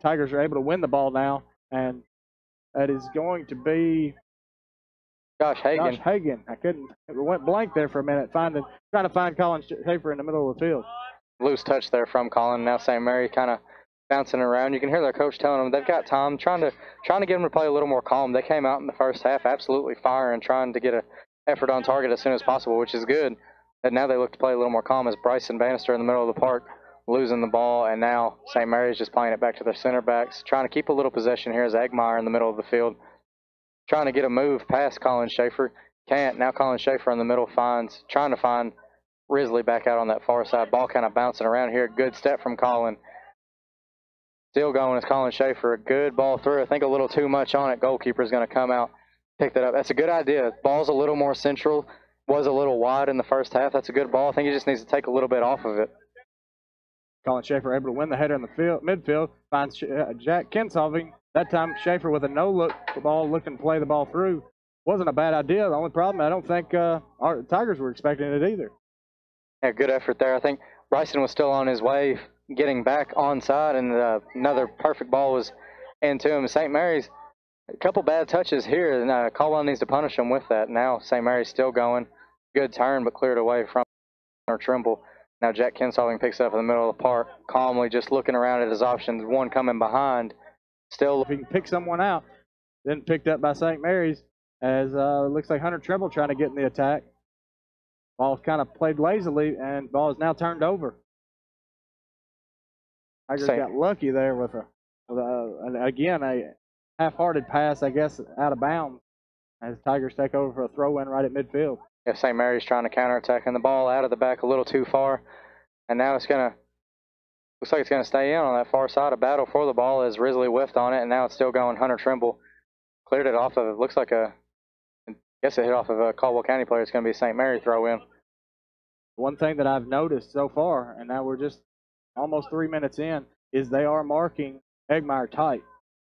Tigers are able to win the ball now. And that is going to be
Josh Hagan.
It went blank there for a minute, trying to find Colin Schaefer in the middle of the field.
Loose touch there from Colin. Now St. Mary kind of bouncing around. You can hear their coach telling them they've got time, trying to get them to play a little more calm. They came out in the first half absolutely firing, trying to get an effort on target as soon as possible, which is good. And now they look to play a little more calm as Bryson Bannister in the middle of the park losing the ball, and now St. Mary's just playing it back to their center backs, trying to keep a little possession here as Eggmeyer in the middle of the field, trying to get a move past Colin Schaefer. Can't. Now Colin Schaefer in the middle trying to find Risley back out on that far side. Ball kind of bouncing around here. Good step from Colin. Still going is Colin Schaefer. A good ball through. I think a little too much on it. Goalkeeper's going to come out, pick that up. That's a good idea. Ball's a little more central. Was a little wide in the first half. That's a good ball. I think he just needs to take a little bit off of it.
Colin Schaefer able to win the header in the midfield. Finds Jack Kinsolving. That time Schaefer with a no-look ball, looking to play the ball through. Wasn't a bad idea. The only problem, I don't think our Tigers were expecting it either.
Yeah, good effort there. I think Bryson was still on his way, getting back onside, and another perfect ball was into him. St. Mary's, a couple bad touches here, and Caldwell needs to punish him with that. Now St. Mary's still going. Good turn, but cleared away from Trimble. Now Jack Kinsolving picks it up in the middle of the park, calmly just looking around at his options. One coming behind. Still,
if he can pick someone out, then picked up by St. Mary's, as looks like Hunter Trimble trying to get in the attack. Ball's kind of played lazily, and ball is now turned over. Tigers got lucky there with a half-hearted pass, I guess, out of bounds, as Tigers take over for a throw-in right at midfield.
Yeah, St. Mary's trying to counterattack, and the ball out of the back a little too far, and now looks like it's gonna stay in on that far side. A battle for the ball as Risley whiffed on it, and now it's still going. Hunter Trimble cleared it off of it. Looks like I guess it hit off of a Caldwell County player. It's going to be a St. Mary throw in.
One thing that I've noticed so far, and now we're just almost 3 minutes in, is they are marking Eggmeyer tight.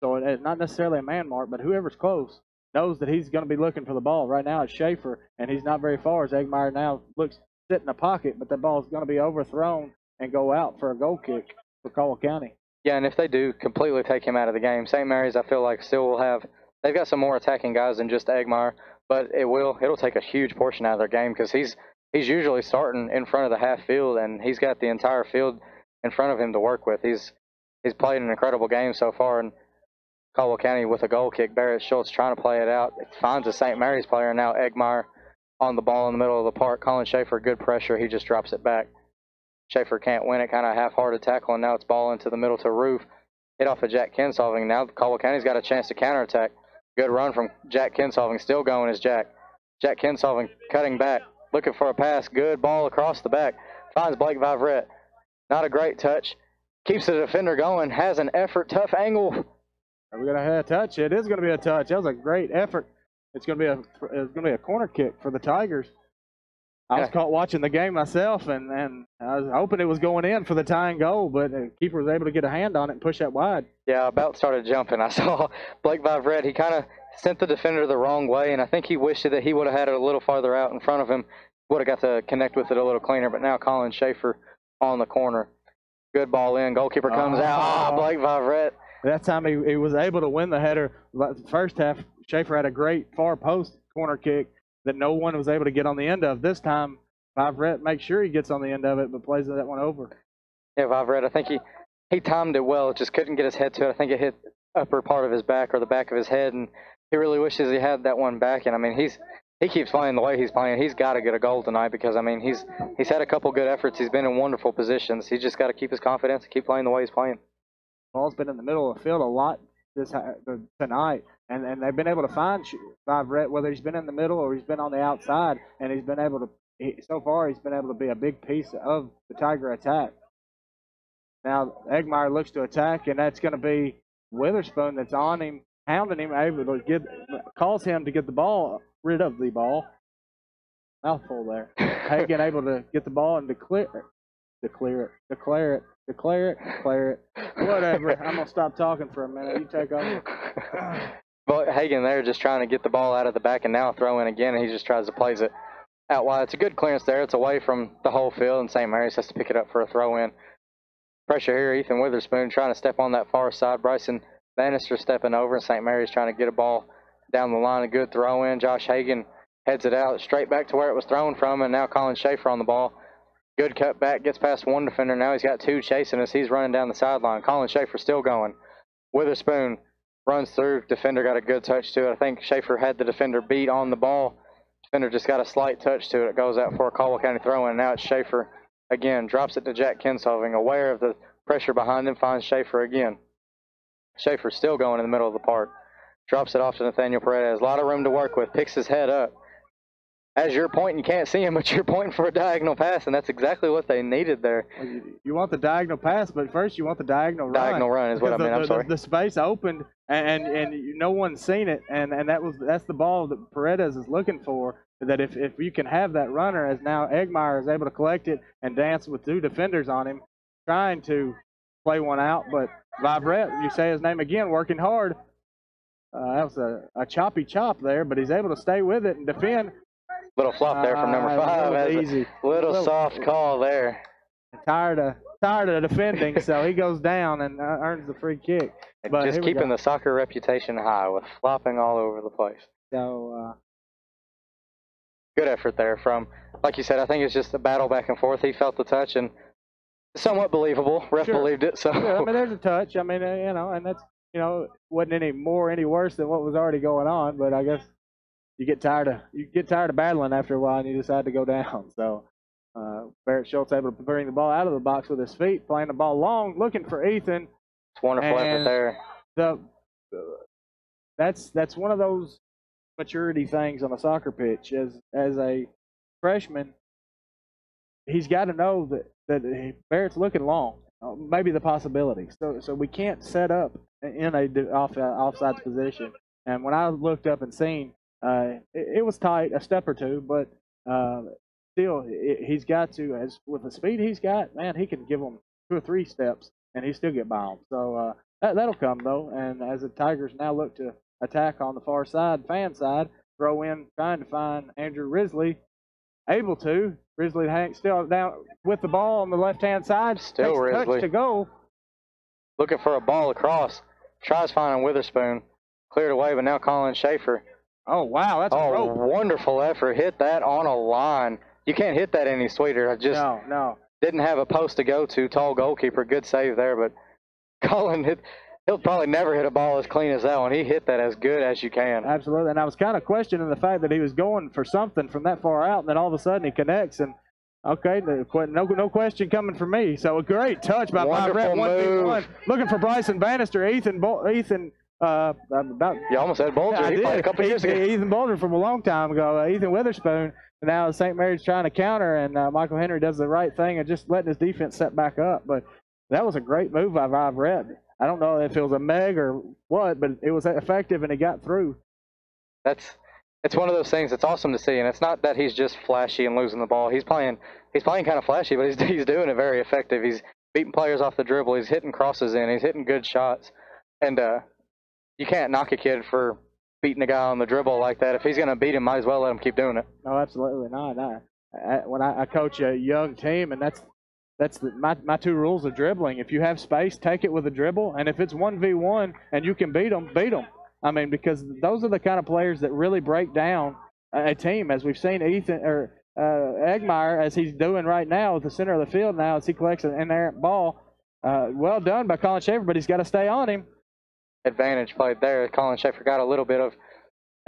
So it's not necessarily a man mark, but whoever's close knows that he's going to be looking for the ball. Right now it's Schaefer, and he's not very far as Eggmeyer now looks sit in the pocket, but the ball is going to be overthrown and go out for a goal kick for Caldwell County.
Yeah, and if they do completely take him out of the game, St. Mary's, I feel like, still will have – they've got some more attacking guys than just Eggmeyer, but it'll take a huge portion out of their game because he's usually starting in front of the half field, and he's got the entire field in front of him to work with. He's played an incredible game so far, and Caldwell County with a goal kick. Barrett Schultz trying to play it out. It finds a St. Mary's player, and now Eggmeyer on the ball in the middle of the park. Colin Schaefer, good pressure. He just drops it back. Schaefer can't win it, kind of half-hearted tackle, and now it's ball into the middle to Roof. Hit off of Jack Kinsolving. Now Caldwell County's got a chance to counterattack. Good run from Jack Kinsolving. Still going is Jack. Jack Kinsolving cutting back, looking for a pass. Good ball across the back. Finds Blake Vivrette. Not a great touch. keeps the defender going, has an effort, tough angle.
Are we gonna have a touch? It is gonna be a touch. That was a great effort. It's gonna be a corner kick for the Tigers. I was caught watching the game myself, and I was hoping it was going in for the tying goal, but the keeper was able to get a hand on it and push that wide.
Yeah, about started jumping. I saw Blake Vivrette. He kind of sent the defender the wrong way, and I think he wished that he would have had it a little farther out in front of him. Would have got to connect with it a little cleaner, but now Colin Schaefer on the corner. Good ball in. Goalkeeper comes out. Blake Vivrette.
That time he was able to win the header. The first half, Schaefer had a great far post corner kick that no one was able to get on the end of. This time, Vivrette makes sure he gets on the end of it, but plays that one over.
Yeah, Vivrette, I think he timed it well, just couldn't get his head to it. I think it hit upper part of his back or the back of his head, and he really wishes he had that one back. And I mean, he keeps playing the way he's playing. He's got to get a goal tonight because, I mean, he's had a couple good efforts. He's been in wonderful positions. He's just got to keep his confidence and keep playing the way he's playing.
Ball's been in the middle of the field a lot tonight, and they've been able to find Vivrette, whether he's been in the middle or he's been on the outside, and he's been able to. So far, he's been able to be a big piece of the Tiger attack. Now Eggmeyer looks to attack, and that's going to be Witherspoon that's on him, hounding him, able to calls him to get the ball, rid of the ball. Mouthful there. Hagen able to get the ball and declare it. Whatever. I'm gonna stop talking for a minute. You take over.
But Hagen there just trying to get the ball out of the back, and now a throw in again, and he just tries to place it out wide. It's a good clearance there. It's away from the whole field, and St. Mary's has to pick it up for a throw in. Pressure here. Ethan Witherspoon trying to step on that far side. Bryson Bannister stepping over, and St. Mary's trying to get a ball down the line. A good throw in. Josh Hagen heads it out straight back to where it was thrown from, and now Colin Schaefer on the ball. Good cut back, gets past one defender. Now he's got two chasing us. He's running down the sideline. Colin Schaefer still going. Witherspoon runs through. Defender got a good touch to it. I think Schaefer had the defender beat on the ball. Defender just got a slight touch to it. It goes out for a Caldwell County throw-in. Now it's Schaefer again. Drops it to Jack Kinsoving. Aware of the pressure behind him, finds Schaefer again. Schaefer still going in the middle of the park. Drops it off to Nathaniel Paredes. A lot of room to work with. Picks his head up. As you're pointing, you can't see him, but you're pointing for a diagonal pass, and that's exactly what they needed there.
You want the diagonal pass, but first you want the diagonal run.
Diagonal run is what I mean. I'm sorry.
The space opened, and no one's seen it, and that's the ball that Paredes is looking for. That if you can have that runner, as now Eggmeyer is able to collect it and dance with two defenders on him, trying to play one out, but Vivrette, you say his name again, working hard. That was a choppy chop there, but he's able to stay with it and defend.
Little flop there from number 5.
Easy.
Little soft call there.
Tired of defending, so he goes down and earns the free kick.
But just keeping the soccer reputation high with flopping all over the place.
So
good effort there from, like you said, I think it's just a battle back and forth. He felt the touch and somewhat believable. Ref believed it. So
yeah, I mean, there's a touch. I mean, and that's wasn't any worse than what was already going on. But I guess you get tired of battling after a while, and you decide to go down. So Barrett Schultz able to bring the ball out of the box with his feet, playing the ball long, looking for Ethan.
It's wonderful effort there.
That's one of those maturity things on a soccer pitch. As a freshman, he's got to know that Barrett's looking long, maybe the possibility. So we can't set up in a offsides position. And when I looked up and seen, it was tight, a step or two, but still, he's got to, with the speed he's got, man, he can give them 2 or 3 steps, and he still get by them. So that'll come, though. And as the Tigers now look to attack on the far side, fan side, throw in, trying to find Andrew Risley, able to. Risley still down with the ball on the left-hand side.
Still Risley.
Touch to go.
Looking for a ball across. Tries finding Witherspoon. Cleared away, but now Colin Schaefer.
Oh, wow, that's a rope.
Wonderful effort. Hit that on a line. You can't hit that any sweeter. I just didn't have a post to go to. Tall goalkeeper. Good save there, but Colin he'll probably never hit a ball as clean as that one. He hit that as good as you can.
Absolutely, and I was kind of questioning the fact that he was going for something from that far out, and then all of a sudden he connects, and okay, no question coming from me. So a great touch by Vivrette, 1v1. Looking for Bryson Bannister, Ethan. You
almost said Bolger. He played a couple years ago.
Ethan Bolger from a long time ago. Ethan Witherspoon. And now St. Mary's trying to counter, and Michael Henry does the right thing and just letting his defense set back up. But That was a great move by Everett. I don't know if it was a meg or what, but it was effective and he got through.
It's one of those things that's awesome to see, and it's not that he's just flashy and losing the ball. He's playing kind of flashy, but he's doing it very effective. He's beating players off the dribble. He's hitting crosses in. He's hitting good shots, and you can't knock a kid for beating a guy on the dribble like that. If he's going to beat him, might as well let him keep doing it.
No, absolutely not. When I coach a young team, and that's my two rules of dribbling. If you have space, take it with a dribble, and if it's 1v1 and you can beat them, beat them. I mean, because those are the kind of players that really break down a team, as we've seen Egmeyer, as he's doing right now at the center of the field now, as he collects an inerrant ball. Well done by Colin Schaefer, but he's got to stay on him.
Advantage played there. Colin Schaefer got a little bit of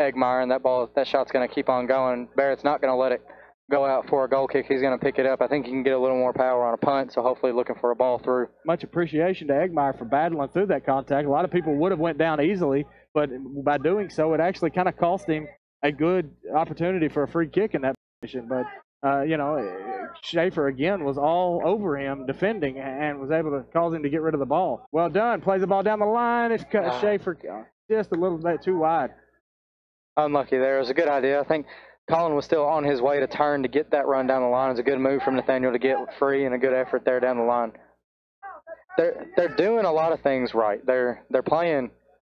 Egmeyer, and that shot's going to keep on going. Barrett's not going to let it go out for a goal kick. He's going to pick it up. I think he can get a little more power on a punt, so hopefully looking for a ball through.
Much appreciation to Egmeyer for battling through that contact. A lot of people would have went down easily, but by doing so, it actually kind of cost him a good opportunity for a free kick in that position. But, Schaefer, again, was all over him defending and was able to cause him to get rid of the ball. Well done. Plays the ball down the line. It's cut Schaefer just a little bit too wide.
Unlucky there. It was a good idea. I think Colin was still on his way to turn to get that run down the line. It was a good move from Nathaniel to get free and a good effort there down the line. They're doing a lot of things right. They're playing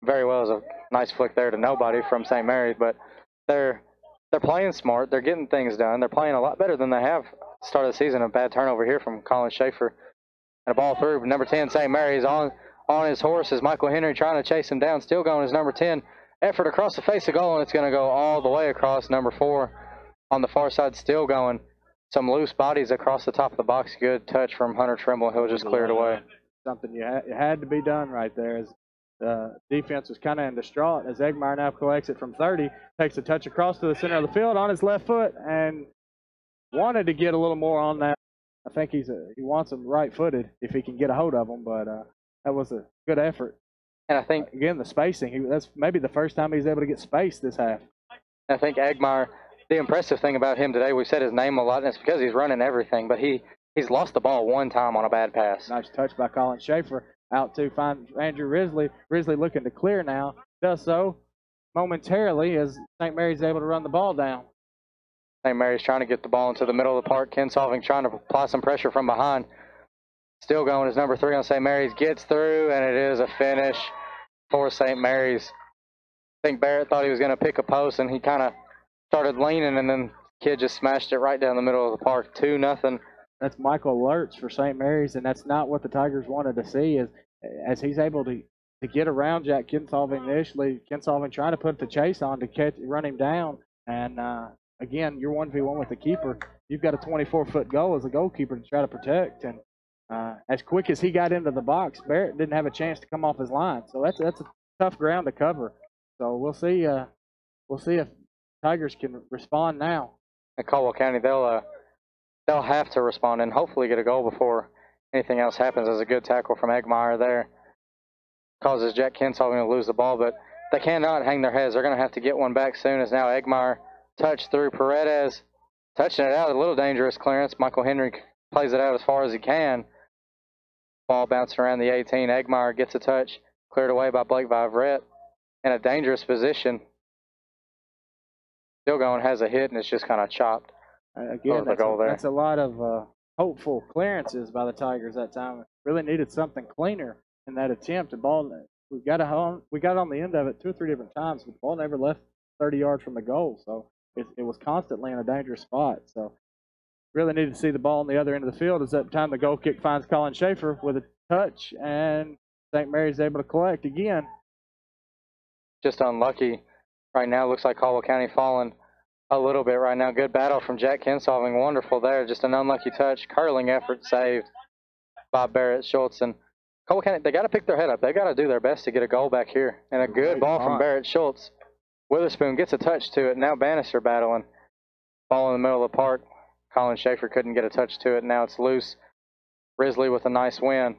very well. As a nice flick there to nobody from St. Mary's, but they're playing smart. They're getting things done. They're playing a lot better than they have start of the season. A bad turnover here from Colin Schaefer. And a ball through. Number 10, St. Mary's on his horse is Michael Henry trying to chase him down. Still going as number 10. Effort across the face of goal, and it's going to go all the way across. Number 4 on the far side still going. Some loose bodies across the top of the box. Good touch from Hunter Trimble. He'll just clear it away.
Something it had to be done right there. As the defense was kind of in distraught as Egmeyer now collects it from 30, takes a touch across to the center of the field on his left foot, and wanted to get a little more on that. I think he wants him right-footed if he can get a hold of him, but that was a good effort.
And I think,
again, the spacing, that's maybe the first time he's able to get space this half.
I think Egmeyer, the impressive thing about him today, we've said his name a lot, and it's because he's running everything, but he's lost the ball one time on a bad pass.
Nice touch by Colin Schaefer. Out to find Andrew Risley. Risley looking to clear now. Does so momentarily as St. Mary's able to run the ball down.
St. Mary's trying to get the ball into the middle of the park. Ken Solving trying to apply some pressure from behind. Still going as number 3 on St. Mary's. Gets through, and it is a finish for St. Mary's. I think Barrett thought he was going to pick a post, and he kind of started leaning, and then the kid just smashed it right down the middle of the park. 2-0.
That's Michael Lurch for St. Mary's, and that's not what the Tigers wanted to see. As he's able to get around Jack Kinsolving initially, Kinsolving trying to put the chase on to run him down. And again, you're 1v1 with the keeper. You've got a 24-foot goal as a goalkeeper to try to protect. And as quick as he got into the box, Barrett didn't have a chance to come off his line. So that's a tough ground to cover. So we'll see if Tigers can respond now.
At Caldwell County, they'll have to respond and hopefully get a goal before anything else happens. As a good tackle from Egmeyer there causes Jack Kinsolving to lose the ball, but they cannot hang their heads. They're going to have to get one back soon, as now Egmeyer touched through Paredes, touching it out, a little dangerous clearance. Michael Henry plays it out as far as he can. Ball bouncing around the 18. Egmeyer gets a touch, cleared away by Blake Viverette in a dangerous position. Still going, has a hit, and it's just kind of chopped.
Again, that's a lot of hopeful clearances by the Tigers that time. Really needed something cleaner in that attempt. The ball, we got on the end of it 2 or 3 different times, but the ball never left 30 yards from the goal. So it was constantly in a dangerous spot. So really needed to see the ball on the other end of the field. As that time the goal kick finds Colin Schaefer with a touch, and St. Mary's able to collect again.
Just unlucky right now. Looks like Caldwell County falling a little bit right now. Good battle from Jack Kinsolving. Wonderful there. Just an unlucky touch. Curling effort saved by Barrett Schultz. And Caldwell County, they got to pick their head up. They got to do their best to get a goal back here. And a good ball from Barrett Schultz. Witherspoon gets a touch to it. Now Bannister battling. Ball in the middle of the park. Colin Schaefer couldn't get a touch to it. Now it's loose. Risley with a nice win.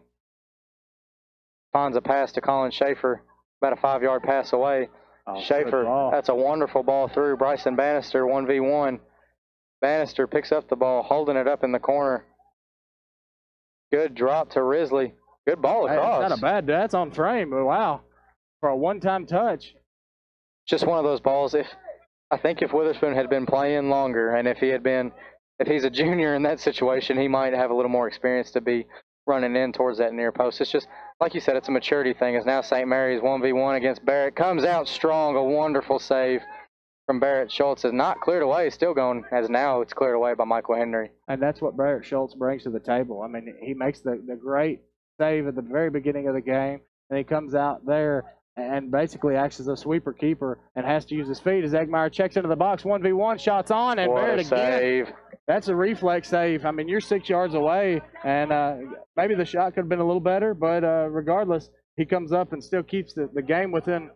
Finds a pass to Colin Schaefer. About a 5-yard pass away. Schaefer, that's a wonderful ball through. Bryson Bannister, 1v1. Bannister picks up the ball, holding it up in the corner. Good drop to Risley. Good ball
Hey,
across.
not a bad, that's on frame, but wow. For a one-time touch.
Just one of those balls. I think if Witherspoon had been playing longer, and if he's a junior in that situation, he might have a little more experience to be running in towards that near post. It's just, like you said, it's a maturity thing. It's now St. Mary's 1v1 against Barrett. Comes out strong, a wonderful save from Barrett Schultz. Is not cleared away, still going, as now it's cleared away by Michael Henry.
And that's what Barrett Schultz brings to the table. I mean, he makes the great save at the very beginning of the game, and he comes out there and basically acts as a sweeper keeper and has to use his feet as Eggmeyer checks into the box. 1v1, shots on, and
What
Barrett
a save.
again. That's a reflex save. I mean, you're 6 yards away, and maybe the shot could have been a little better, but regardless, he comes up and still keeps the game within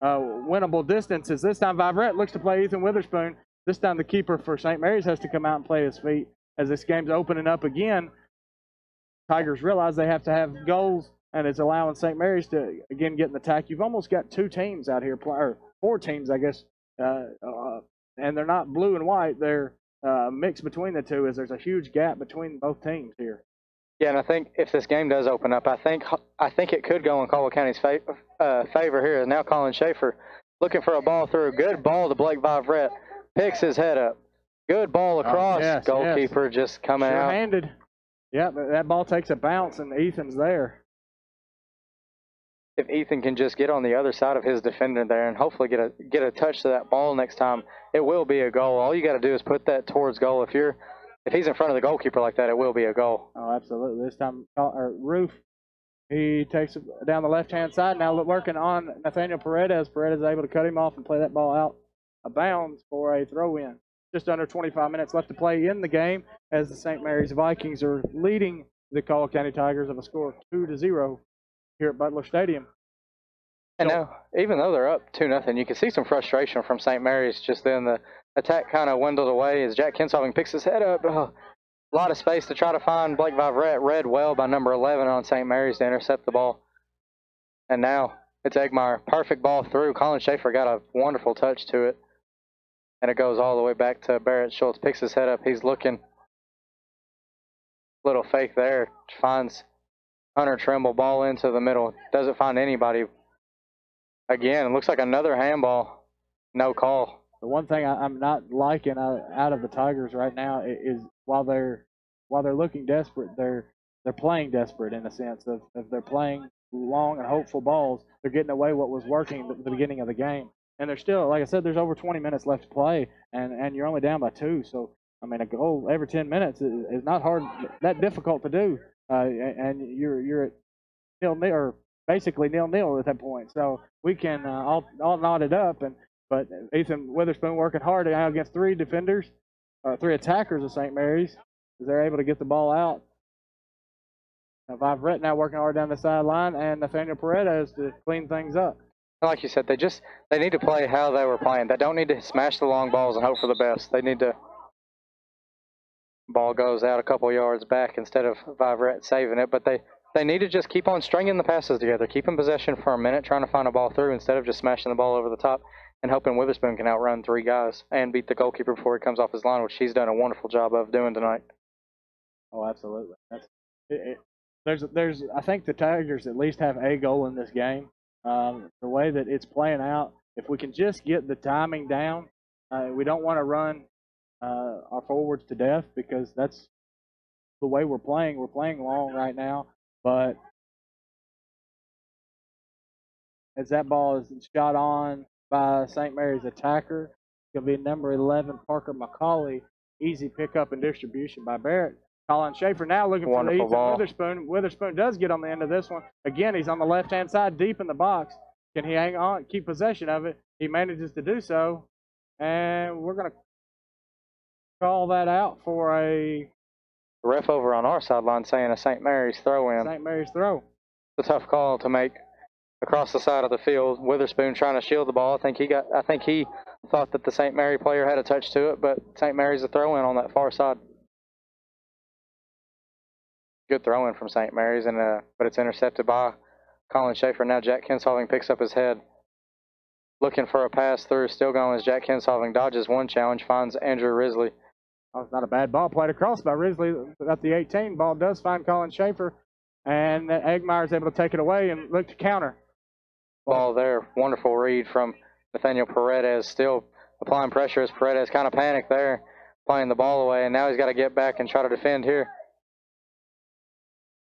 winnable distances. This time, Vibrett looks to play Ethan Witherspoon. This time, the keeper for St. Mary's has to come out and play his feet as this game's opening up again. Tigers realize they have to have goals, and it's allowing St. Mary's to, again, get in the attack. You've almost got two teams out here, or four teams, I guess, and they're not blue and white. They're mix between the two, as there's a huge gap between both teams here.
Yeah, and I think if this game does open up, I think it could go in Caldwell County's favor here. Now Colin Schaefer looking for a ball through. Good ball to Blake Vivrette. Picks his head up. Good ball across.
Yes,
Goalkeeper just coming out.
Sure-handed. Yeah, but that ball takes a bounce, and Ethan's there.
If Ethan can just get on the other side of his defender there and hopefully get a touch to that ball next time, it will be a goal. All you got to do is put that towards goal. If he's in front of the goalkeeper like that, it will be a goal.
Oh, absolutely. This time, Roof, he takes it down the left-hand side. Now working on Nathaniel Paredes. Paredes is able to cut him off and play that ball out of bounds for a throw-in. Just under 25 minutes left to play in the game as the St. Mary's Vikings are leading the Caldwell County Tigers of a score of 2-0 here at Butler Stadium.
And now, even though they're up 2-0, you can see some frustration from St. Mary's. Just then the attack kind of dwindled away as Jack Kinsolving picks his head up. Oh, a lot of space to try to find Blake Vivrette. Read well by number 11 on St. Mary's to intercept the ball. And now it's Eggmeyer. Perfect ball through. Colin Schaefer got a wonderful touch to it. And it goes all the way back to Barrett Schultz. Picks his head up. He's looking. Little fake there. Finds Hunter Trimble. Ball into the middle. Doesn't find anybody. Again, it looks like another handball. No call.
The one thing I'm not liking out of the Tigers right now is while they're looking desperate, they're playing desperate in a sense of they're playing long and hopeful balls. They're getting away what was working at the beginning of the game. And there's still, like I said, there's over 20 minutes left to play, and you're only down by 2. So, I mean, a goal every 10 minutes is not that difficult to do. And you're at nil-nil, or basically nil-nil at that point. So we can all knot it up. But Ethan Witherspoon working hard now against three attackers of St. Mary's, as they're able to get the ball out. Now, Vivrette now working hard down the sideline, and Nathaniel Paredes to clean things up.
Like you said, they need to play how they were playing. They don't need to smash the long balls and hope for the best. They need to. Ball goes out a couple yards back instead of Vivrette saving it, but they need to just keep on stringing the passes together, keep in possession for a minute, trying to find a ball through instead of just smashing the ball over the top and hoping Witherspoon can outrun three guys and beat the goalkeeper before he comes off his line, which he's done a wonderful job of doing tonight.
Oh, absolutely. There's I think the Tigers at least have a goal in this game. The way that it's playing out, if we can just get the timing down, we don't want to run our forwards to death because that's the way we're playing. We're playing long right now, but as that ball is shot on by St. Mary's attacker, it'll be number 11, Parker McCauley. Easy pickup and distribution by Barrett. Colin Schaefer now looking for the Ethan Witherspoon. Witherspoon does get on the end of this one. Again, he's on the left-hand side, deep in the box. Can he hang on, keep possession of it? He manages to do so. And we're going to call that out for a...
The ref over on our sideline saying a St. Mary's throw-in.
St. Mary's throw.
It's a tough call to make across the side of the field. Witherspoon trying to shield the ball. I think he thought that the St. Mary player had a touch to it, but St. Mary's a throw-in on that far side. Good throw-in from St. Mary's, but it's intercepted by Colin Schaefer. Now Jack Kinsolving picks up his head. Looking for a pass through, still going as Jack Kinsolving dodges one challenge, finds Andrew Risley.
Oh, it's not a bad ball played across by Risley at the 18. Ball does find Colin Schaefer, and Eggmeyer's able to take it away and look to counter.
Ball there. Wonderful read from Nathaniel Paredes. Still applying pressure as Paredes kind of panicked there, playing the ball away, and now he's got to get back and try to defend here.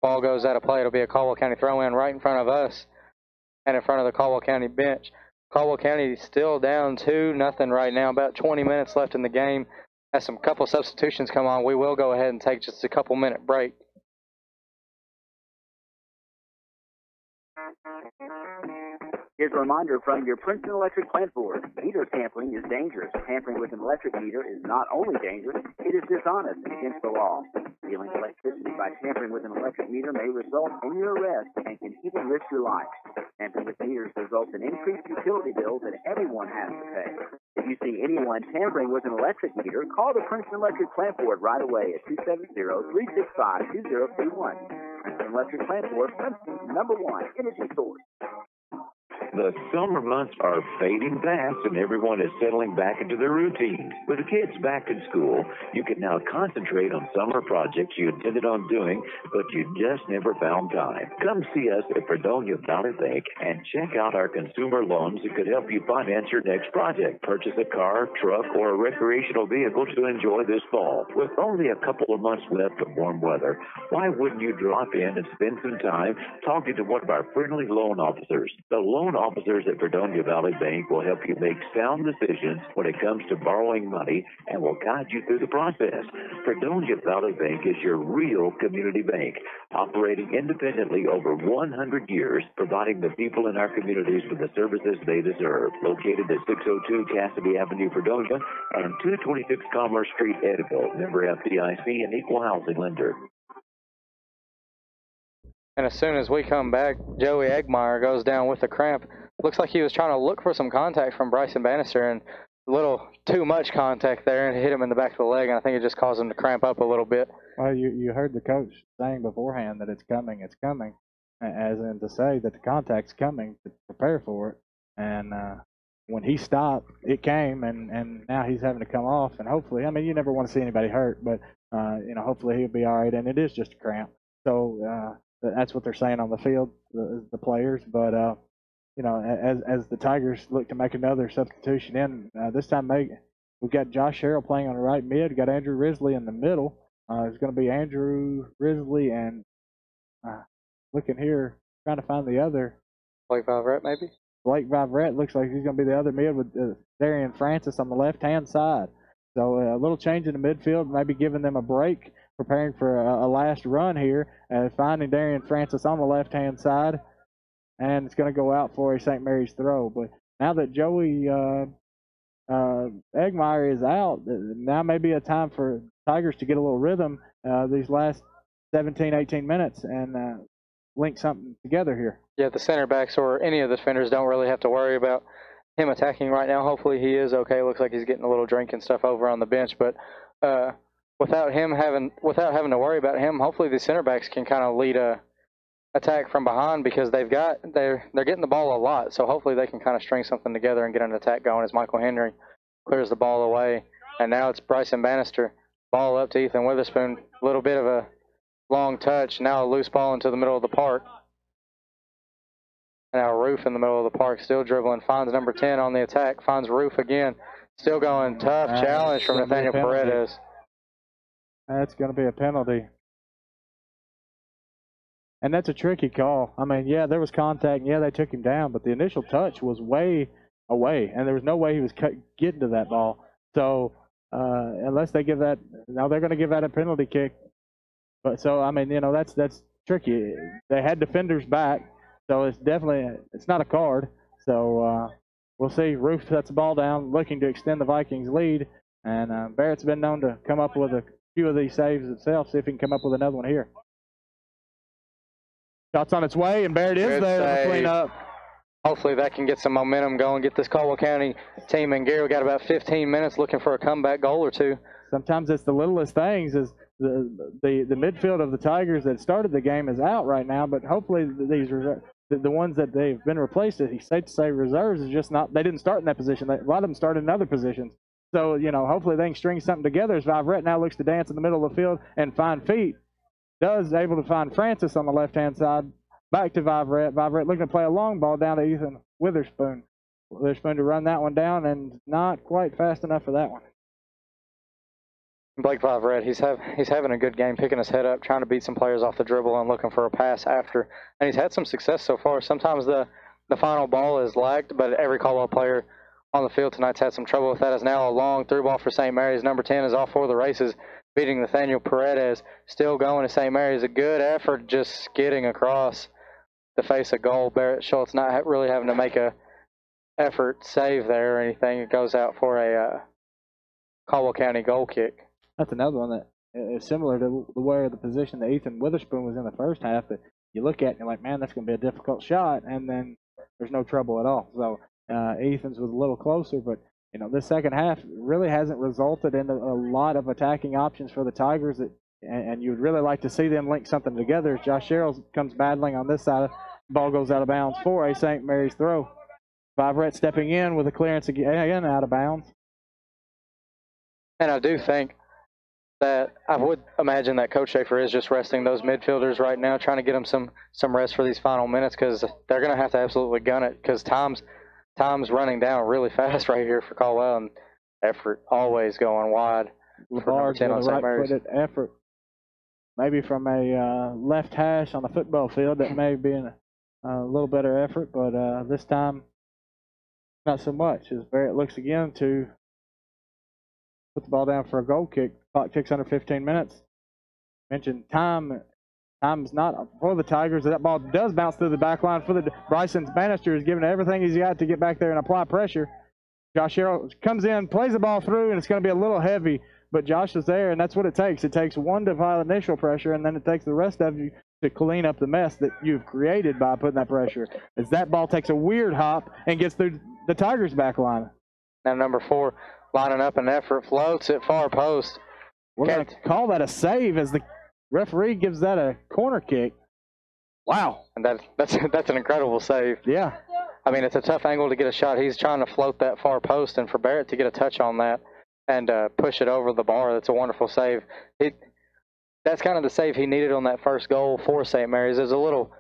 Ball goes out of play. It'll be a Caldwell County throw-in right in front of us and in front of the Caldwell County bench. Caldwell County still down 2-0 right now. About 20 minutes left in the game. As some couple substitutions come on, we will go ahead and take just a couple-minute break.
Here's a reminder from your Princeton Electric plant board. Meter tampering is dangerous. Tampering with an electric meter is not only dangerous, it is dishonest and against the law. Stealing electricity by tampering with an electric meter may result in your arrest and can even risk your life. Tampering with meters results in increased utility bills that everyone has to pay. If you see anyone tampering with an electric meter, call the Princeton Electric plant board right away at 270-365-2031. Princeton Electric plant board, Princeton's #1 energy source.
The summer months are fading fast and everyone is settling back into their routines. With the kids back in school, you can now concentrate on summer projects you intended on doing, but you just never found time. Come see us at Fredonia Valley Bank and check out our consumer loans that could help you finance your next project. Purchase a car, truck, or a recreational vehicle to enjoy this fall. With only a couple of months left of warm weather, why wouldn't you drop in and spend some time talking to one of our friendly loan officers? The loan officers at Fredonia Valley Bank will help you make sound decisions when it comes to borrowing money and will guide you through the process. Fredonia Valley Bank is your real community bank, operating independently over 100 years, providing the people in our communities with the services they deserve. Located at 602 Cassidy Avenue, Fredonia, and 226 Commerce Street, Eddyville. Member FDIC and equal housing lender.
And as soon as we come back, Joey Eggmeyer goes down with a cramp. Looks like he was trying to look for some contact from Bryson Bannister, and a little too much contact there, and hit him in the back of the leg, and I think it just caused him to cramp up a little bit.
Well, you heard the coach saying beforehand that it's coming, as in to say that the contact's coming, to prepare for it. And when he stopped, it came, and now he's having to come off, and hopefully, I mean, you never want to see anybody hurt, but, hopefully he'll be all right, and it is just a cramp. So that's what they're saying on the field, the players, but as the Tigers look to make another substitution in, this time we've got Josh Sherrill playing on the right mid. We've got Andrew Risley in the middle. It's going to be Andrew Risley and looking here, trying to find the other.
Blake Vivrette, maybe?
Blake Vivrette looks like he's going to be the other mid with Darian Francis on the left-hand side. So a little change in the midfield, maybe giving them a break, preparing for a last run here, finding Darian Francis on the left-hand side. And it's going to go out for a St. Mary's throw. But now that Joey Eggmeyer is out, now may be a time for Tigers to get a little rhythm these last 17, 18 minutes and link something together here.
Yeah, the center backs or any of the defenders don't really have to worry about him attacking right now. Hopefully he is okay. Looks like he's getting a little drink and stuff over on the bench. But without having to worry about him, hopefully the center backs can kind of lead a attack from behind, because they're getting the ball a lot, so hopefully they can kind of string something together and get an attack going as Michael Henry clears the ball away. And now it's Bryson Bannister, ball up to Ethan Witherspoon, a little bit of a long touch, now a loose ball into the middle of the park. Now Roof in the middle of the park, still dribbling, finds number 10 on the attack, finds Roof again, still going, tough challenge from Nathaniel Paredes.
That's going to be a penalty. And that's a tricky call. I mean, yeah, there was contact, and yeah, they took him down, but the initial touch was way away, and there was no way he was getting to that ball. So unless they give that, now they're going to give that a penalty kick. But so, I mean, that's tricky. They had defenders back, so it's not a card. So we'll see. Roof sets the ball down, looking to extend the Vikings' lead, and Barrett's been known to come up with a few of these saves himself. See if he can come up with another one here. Shot's on its way, and Barrett is there to clean up.
Hopefully that can get some momentum going, get this Caldwell County team in gear. We got about 15 minutes looking for a comeback goal or two.
Sometimes it's the littlest things. Is the midfield of the Tigers that started the game is out right now, but hopefully the ones that they've been replaced, it's safe to say reserves, is just not. They didn't start in that position. A lot of them started in other positions. So, hopefully they can string something together as Viverette now looks to dance in the middle of the field and find feet. Does able to find Francis on the left-hand side. Back to Viverette. Viverette looking to play a long ball down to Ethan Witherspoon. Witherspoon to run that one down, and not quite fast enough for that one.
Blake Viverette, he's having a good game, picking his head up, trying to beat some players off the dribble and looking for a pass after. And he's had some success so far. Sometimes the final ball is lagged, but every Caldwell player on the field tonight's had some trouble with that. Is now a long through ball for St. Mary's. Number 10 is off for the races, beating Nathaniel Paredes. Still going to St. Mary's. A good effort, just skidding across the face of goal. Barrett Schultz not really having to make a effort save there or anything. It goes out for a Caldwell County goal kick.
That's another one that is similar to the position that Ethan Witherspoon was in the first half, that you look at and you're like, man, that's going to be a difficult shot, and then there's no trouble at all. So Ethan's was a little closer, but this second half really hasn't resulted in a lot of attacking options for the Tigers, and you'd really like to see them link something together. Josh Sherrill comes battling on this side. Ball goes out of bounds for a St. Mary's throw. Viverette stepping in with a clearance again out of bounds.
And I do think that I would imagine that Coach Schaefer is just resting those midfielders right now, trying to get them some rest for these final minutes, because they're going to have to absolutely gun it, because time's running down really fast right here for Caldwell, and effort always going wide.
Labarge with a right-footed effort, maybe from a left hash on the football field. That may be a little better effort, but this time not so much, as Barrett looks again to put the ball down for a goal kick. Clock ticks under 15 minutes. Mentioned time's not for the Tigers. That ball does bounce through the back line for the Bryson Bannister is giving everything he's got to get back there and apply pressure. Josh Sherrill comes in, plays the ball through, and it's going to be a little heavy, but Josh is there, and that's what it takes. It takes one to apply initial pressure, and then it takes the rest of you to clean up the mess that you've created by putting that pressure. As that ball takes a weird hop and gets through the Tigers' back line.
Now number 4 lining up an effort, floats at far post.
We're going to call that a save as the referee gives that a corner kick. Wow.
And that's an incredible save.
Yeah.
I mean, it's a tough angle to get a shot. He's trying to float that far post, and for Barrett to get a touch on that and push it over the bar, that's a wonderful save. That's kind of the save he needed on that first goal for St. Mary's. It was a little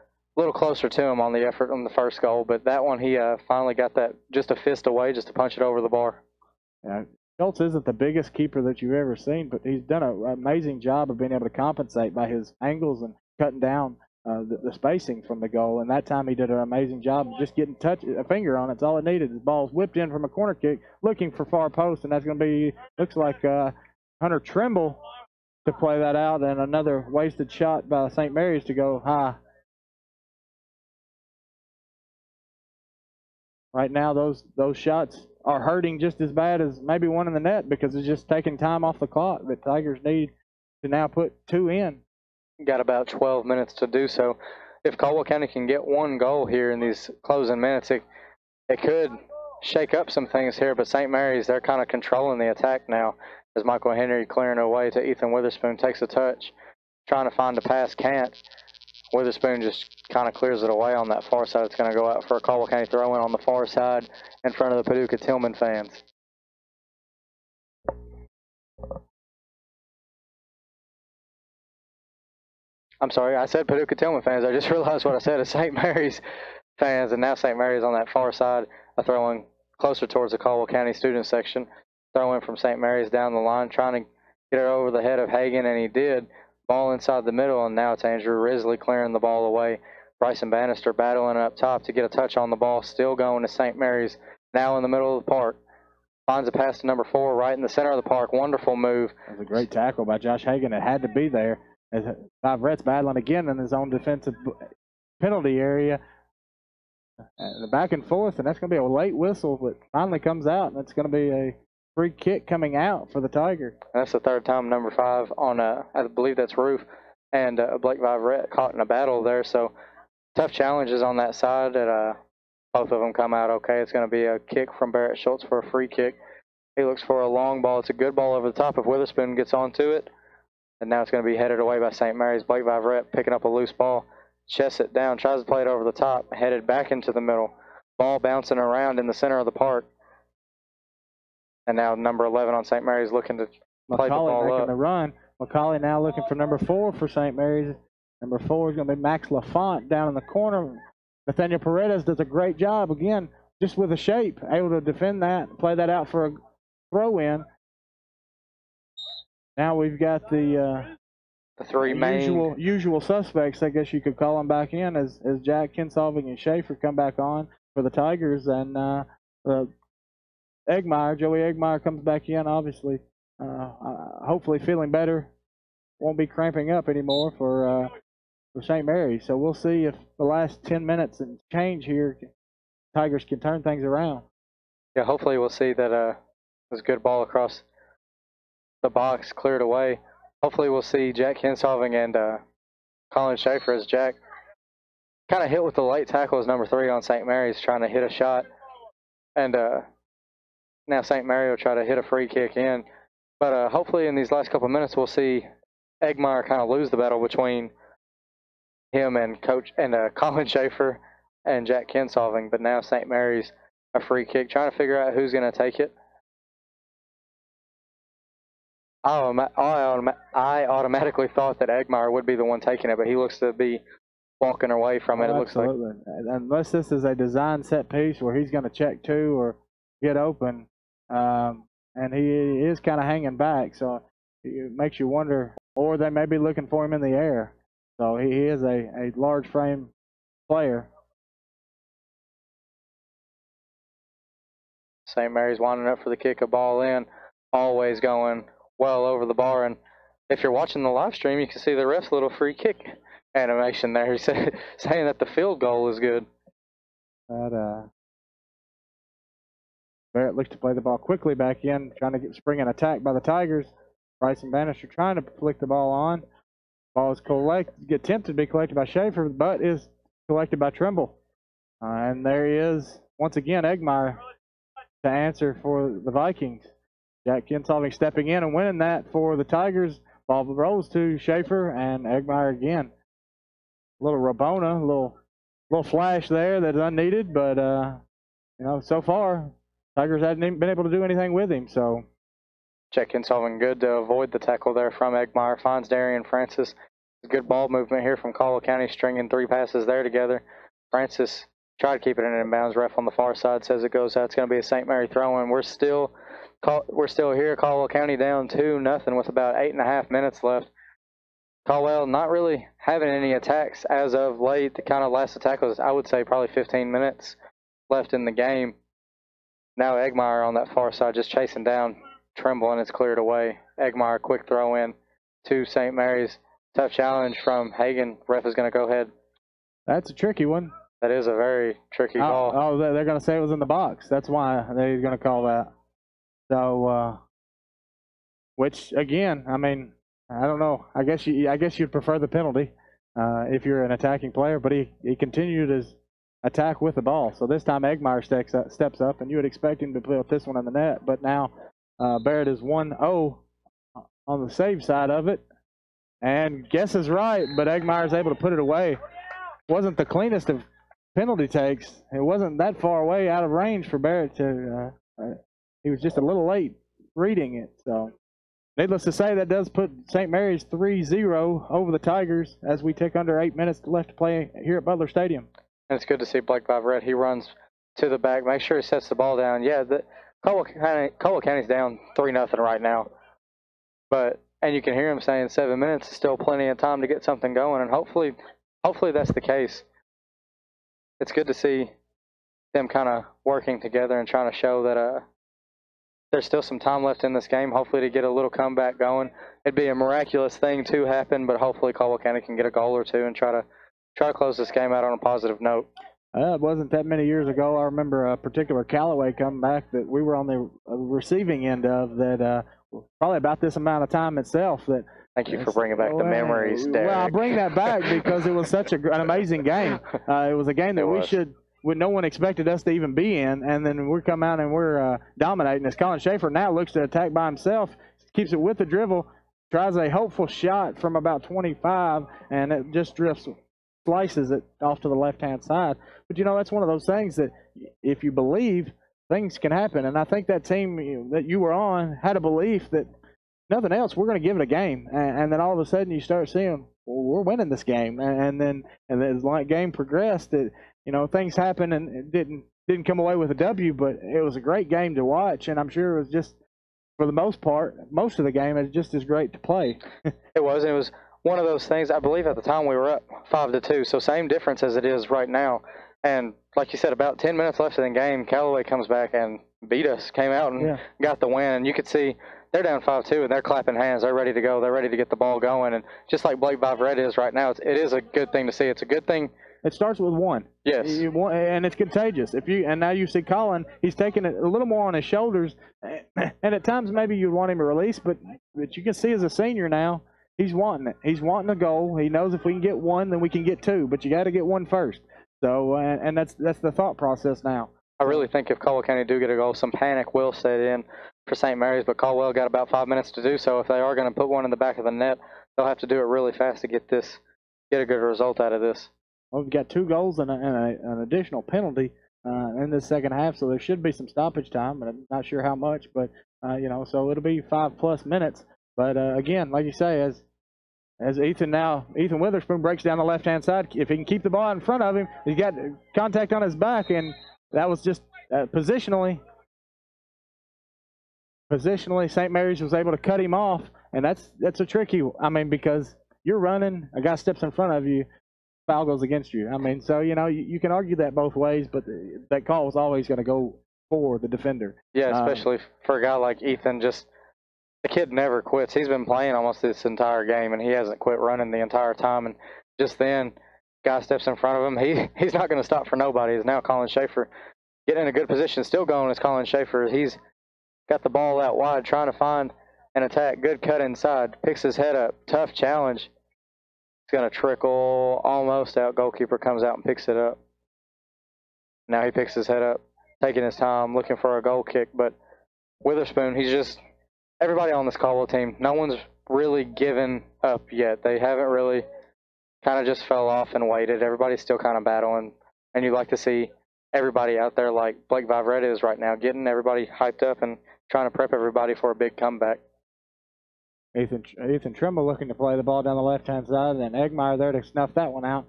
closer to him on the effort on the first goal, but that one he finally got that just a fist away just to punch it over the bar.
Yeah. Schultz isn't the biggest keeper that you've ever seen, but he's done an amazing job of being able to compensate by his angles and cutting down the spacing from the goal. And that time he did an amazing job of just getting a finger on it. It's all it needed. The ball's whipped in from a corner kick, looking for far post, and that's going to be, looks like Hunter Trimble to play that out, and another wasted shot by St. Mary's to go high. Right now, those shots are hurting just as bad as maybe one in the net, because it's just taking time off the clock that Tigers need to now put 2 in.
Got about 12 minutes to do so. If Caldwell County can get one goal here in these closing minutes, it could shake up some things here, but St. Mary's, they're kind of controlling the attack now as Michael Henry clearing away to Ethan Witherspoon, takes a touch, trying to find a pass, can't. Witherspoon just kind of clears it away on that far side. It's going to go out for a Caldwell County throw-in on the far side in front of the Paducah Tillman fans. I'm sorry, I said Paducah Tillman fans. I just realized what I said is St. Mary's fans, and now St. Mary's on that far side, a throw-in closer towards the Caldwell County student section. Throw-in from St. Mary's down the line, trying to get it over the head of Hagan, and he did. Ball inside the middle, and now it's Andrew Risley clearing the ball away. Bryson Bannister battling up top to get a touch on the ball, still going to St. Mary's, now in the middle of the park. Finds a pass to number 4 right in the center of the park. Wonderful move.
That was a great tackle by Josh Hagan. It had to be there. As Viverette's battling again in his own defensive penalty area. And back and forth, and that's going to be a late whistle, but finally comes out, and it's going to be a free kick coming out for the Tigers.
That's the third time number 5 on, I believe that's Roof, and Blake Viverette caught in a battle there. So tough challenges on that side. That both of them come out okay. It's going to be a kick from Barrett Schultz for a free kick. He looks for a long ball. It's a good ball over the top if Witherspoon gets onto it. And now it's going to be headed away by St. Mary's. Blake Viverette picking up a loose ball, chests it down, tries to play it over the top, headed back into the middle. Ball bouncing around in the center of the park. And now number 11 on St. Mary's looking to play the ball
making
up.
the run. McCauley now looking for number 4 for St. Mary's. Number 4 is going to be Max LaFont down in the corner. Nathaniel Paredes does a great job, again, just with the shape, able to defend that, play that out for a throw-in. Now we've got the
three main
usual suspects, I guess you could call them, back in as Jack Kinsolving and Schaefer come back on for the Tigers, and Joey Eggmeyer comes back in, obviously, hopefully feeling better, won't be cramping up anymore for St. Mary's. So we'll see if the last 10 minutes and change here, Tigers can turn things around.
Yeah, hopefully we'll see that it was a good ball across the box, cleared away. Hopefully we'll see Jack Kinsolving and Colin Schaefer, as Jack kind of hit with the late tackle as number 3 on St. Mary's, trying to hit a shot. And now St. Mary will try to hit a free kick in. But hopefully in these last couple of minutes we'll see Eggmeyer kind of lose the battle between him and Colin Schaefer and Jack Kinsolving. But now St. Mary's a free kick, trying to figure out who's going to take it. I automatically thought that Eggmeyer would be the one taking it, but he looks to be walking away from it. It looks like,
unless this is a design set piece where he's going to check 2 or get open, and he is kind of hanging back, so it makes you wonder. Or they may be looking for him in the air. So he is a large frame player.
St. Mary's winding up for the kick, a ball in, always going well over the bar. And if you're watching the live stream, you can see the ref's little free kick animation there. He said, saying that the field goal is good.
Barrett looks to play the ball quickly back in, trying to spring an attack by the Tigers. Bryson Bannister trying to flick the ball on. Ball is attempted to be collected by Schaefer, but is collected by Trimble. And there he is, once again, Eggmeyer to answer for the Vikings. Jack Kinsolving stepping in and winning that for the Tigers. Ball rolls to Schaefer and Eggmeyer again. A little Rabona, a little flash there that's unneeded, but so far Tigers hadn't even been able to do anything with him. So
Jack Kinsolving good to avoid the tackle there from Eggmeyer. Finds Darian Francis. Good ball movement here from Caldwell County, stringing 3 passes there together. Francis tried to keep it in inbounds. Ref on the far side says it goes out. It's going to be a St. Mary throw-in. We're still here. Caldwell County down 2-0 with about 8.5 minutes left. Caldwell not really having any attacks as of late. The kind of last attack was, I would say, probably 15 minutes left in the game. Now Eggmeyer on that far side just chasing down Trimble, and it's cleared away. Eggmeyer, quick throw in to St. Mary's. Tough challenge from Hagan. Ref is going to go ahead.
That's a tricky one.
That is a very tricky ball.
Oh, they're going to say it was in the box. That's why they're going to call that. So, which again, I mean, I don't know. I guess you'd prefer the penalty if you're an attacking player, but he continued his attack with the ball. So this time Eggmeyer steps up, and you would expect him to put this one in the net. But now Barrett is 1-0 on the save side of it. And guess is right, but Eggmeyer is able to put it away. Wasn't the cleanest of penalty takes. It wasn't that far away out of range for Barrett to. He was just a little late reading it. So, needless to say, that does put St. Mary's 3-0 over the Tigers as we tick under 8 minutes left to play here at Butler Stadium.
And it's good to see Blake Viverette. He runs to the back, make sure he sets the ball down. Yeah, Caldwell County's down 3-0 right now, and you can hear him saying 7 minutes is still plenty of time to get something going, and hopefully that's the case. It's good to see them kind of working together and trying to show that there's still some time left in this game, hopefully to get a little comeback going. It'd be a miraculous thing to happen, but hopefully Caldwell County can get a goal or two and try to close this game out on a positive note.
It wasn't that many years ago. I remember a particular Callaway comeback that we were on the receiving end of that probably about this amount of time itself.
Thank you for bringing back the memories, Derek.
Well, I bring that back because it was such an amazing game. It was a game that no one expected us to even be in, and then we come out and we're dominating. As Colin Schaefer now looks to attack by himself, keeps it with the dribble, tries a hopeful shot from about 25, and it just slices it off to the left-hand side. But, that's one of those things that if you believe, things can happen. And I think that team that you were on had a belief that nothing else, we're going to give it a game. And then all of a sudden you start seeing, well, we're winning this game. And then as the game progressed, things happened and it didn't come away with a W, but it was a great game to watch. And I'm sure it was just, for the most part, most of the game is just as great to play.
It was one of those things. I believe at the time we were up 5-2, so same difference as it is right now. And like you said, about 10 minutes left in the game, Caldwell comes back and beat us, came out and got the win. And you could see they're down 5-2 and they're clapping hands. They're ready to go. They're ready to get the ball going. And just like Blake Viverette is right now, it is a good thing to see. It's a good thing.
It starts with one.
Yes.
And it's contagious. And now you see Colin, he's taking it a little more on his shoulders. And at times maybe you want him to release, but you can see as a senior now, he's wanting it. He's wanting a goal. He knows if we can get one, then we can get two. But you got to get one first. So, and that's the thought process now.
I really think if Caldwell County do get a goal, some panic will set in for St. Mary's, but Caldwell got about 5 minutes to do so. If they are going to put one in the back of the net, they'll have to do it really fast to get a good result out of this.
Well, we've got 2 goals and an additional penalty in the second half, so there should be some stoppage time, but I'm not sure how much. But so it'll be 5+ minutes. But again, like you say, as Ethan Witherspoon breaks down the left-hand side, if he can keep the ball in front of him, he's got contact on his back, and that was just positionally, St. Mary's was able to cut him off, and that's a tricky. Because you're running, a guy steps in front of you, foul goes against you. So you can argue that both ways, but that call was always going to go for the defender.
Yeah, especially for a guy like Ethan, the kid never quits. He's been playing almost this entire game, and he hasn't quit running the entire time. And just then, guy steps in front of him. He's not going to stop for nobody. Is now Colin Schaefer getting in a good position. Still going is Colin Schaefer. He's got the ball out wide, trying to find an attack. Good cut inside. Picks his head up. Tough challenge. It's going to trickle almost out. Goalkeeper comes out and picks it up. Now he picks his head up, taking his time, looking for a goal kick. But Witherspoon, everybody on this Caldwell team, no one's really given up yet. They haven't really, kind of just fell off and waited. Everybody's still kind of battling. And you'd like to see everybody out there like Blake Viverette is right now, getting everybody hyped up and trying to prep everybody for a big comeback.
Ethan Trimble looking to play the ball down the left-hand side, and Eggmeyer there to snuff that one out.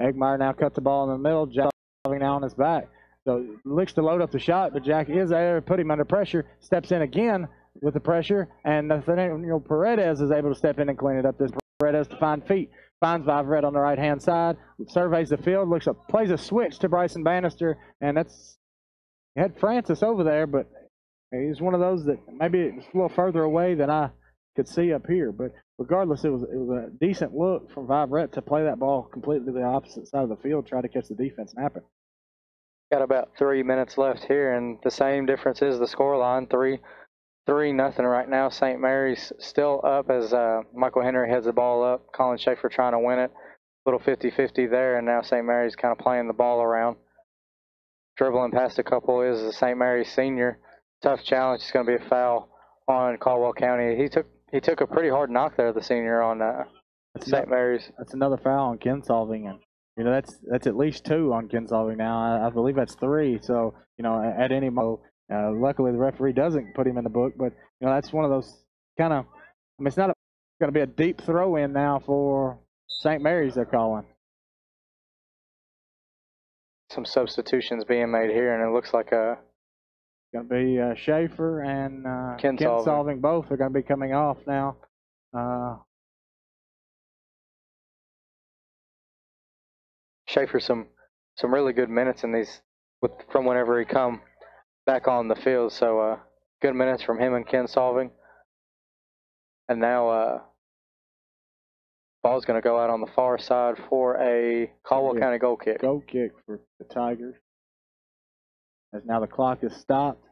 Eggmeyer now cuts the ball in the middle. Jack now on his back. So looks to load up the shot, but Jack is there, put him under pressure, steps in again with the pressure, and Nathaniel Paredes is able to step in and clean it up. This Paredes to find feet, finds Viverette on the right-hand side, surveys the field, looks up, plays a switch to Bryson Bannister, and he had Francis over there, but he's one of those that maybe it's a little further away than I could see up here. But regardless, it was a decent look from Viverette to play that ball completely the opposite side of the field, try to catch the defense napping.
Got about 3 minutes left here, and the same difference is the scoreline, 3-0 right now. St. Mary's still up as Michael Henry heads the ball up. Colin Schaefer trying to win it. Little 50-50 there, and now St. Mary's kind of playing the ball around. Dribbling past a couple is the St. Mary's senior. Tough challenge. It's going to be a foul on Caldwell County. He took a pretty hard knock there, the senior, on St. Mary's.
That's another foul on Kinsolving, and that's at least 2 on Kinsolving now. I believe that's 3. So at any moment. Luckily, the referee doesn't put him in the book, but that's one of those kind of. It's not going to be a deep throw in now for St. Mary's. They're calling
some substitutions being made here, and it looks like
going to be Schaefer and Kinsolving. Both are going to be coming off now.
Schaefer some really good minutes in these from whenever he come back on the field, so good minutes from him and Kinsolving. And now ball's going to go out on the far side for a Caldwell County goal kick.
Goal kick for the Tigers. As now the clock is stopped,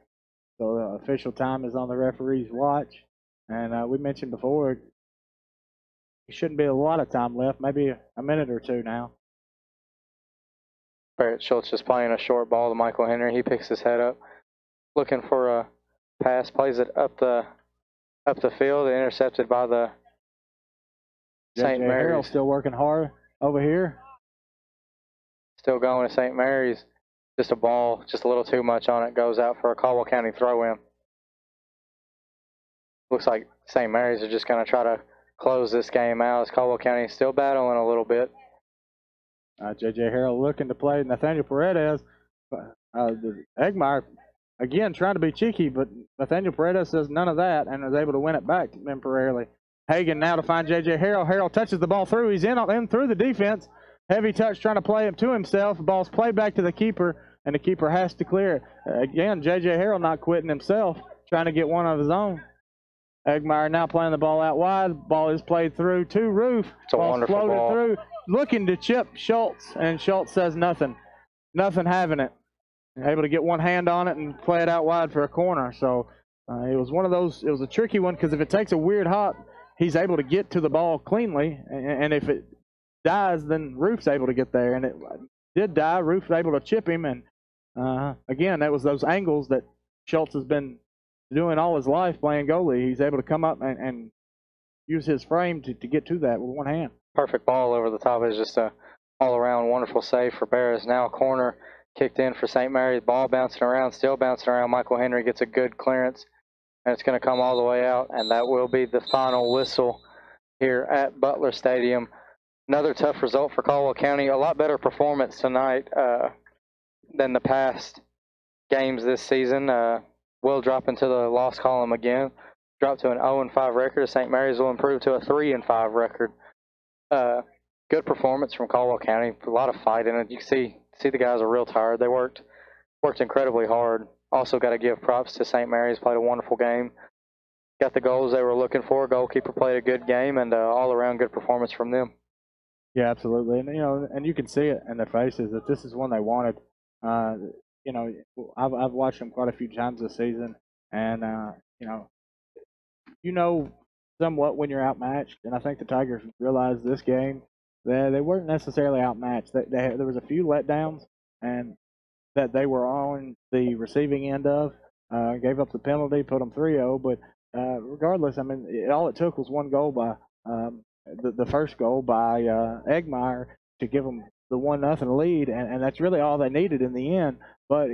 so the official time is on the referee's watch. And we mentioned before, it shouldn't be a lot of time left, maybe a minute or 2 now.
Barrett Schultz just playing a short ball to Michael Henry. He picks his head up, looking for a pass, plays it up the field, intercepted by the St. Mary's.
Still working hard over here.
Still going to St. Mary's. Just a ball, just a little too much on it, goes out for a Caldwell County throw-in. Looks like St. Mary's are just going to try to close this game out as Caldwell County is still battling a little bit.
J.J. Harrell looking to play Nathaniel Paredes. Egmeyer, again, trying to be cheeky, but Nathaniel Paredes says none of that and is able to win it back temporarily. Hagan now to find J.J. Harrell. Harrell touches the ball through. He's in through the defense. Heavy touch trying to play it to himself. The ball's played back to the keeper, and the keeper has to clear it. Again, J.J. Harrell not quitting himself, trying to get one of his own. Egmeyer now playing the ball out wide. Ball is played through to Roof.
It's a wonderful ball.
Through, looking to chip Schultz, and Schultz says nothing. Nothing having it. Able to get one hand on it and play it out wide for a corner. So it was one of those, it was a tricky one because if it takes a weird hop, he's able to get to the ball cleanly. And if it dies, then Roof's able to get there. And it did die. Roof's able to chip him. And again, that was those angles that Schultz has been doing all his life playing goalie. He's able to come up and use his frame to get to that with one hand.
Perfect ball over the top. It's just a all-around wonderful save for Barris. Now a corner kicked in for St. Mary's. Ball bouncing around, still bouncing around. Michael Henry gets a good clearance, and it's going to come all the way out, and that will be the final whistle here at Butler Stadium. Another tough result for Caldwell County. A lot better performance tonight than the past games this season. Will drop into the loss column again. Drop to an 0-5 record. St. Mary's will improve to a 3-5 record. Good performance from Caldwell County. A lot of fight in it. You can see the guys are real tired. They worked incredibly hard. Also got to give props to St. Mary's. Played a wonderful game. Got the goals they were looking for. Goalkeeper played a good game, and all around good performance from them.
Yeah, absolutely. And and you can see it in their faces that this is one they wanted. I've watched them quite a few times this season, and somewhat when you're outmatched. And I think the Tigers realized this game that they weren't necessarily outmatched. There was a few letdowns, and that they were on the receiving end of. Gave up the penalty, put them 3-0. But regardless, I mean, all it took was one goal by the first goal by Egmeyer to give them the 1-0 lead, and that's really all they needed in the end. But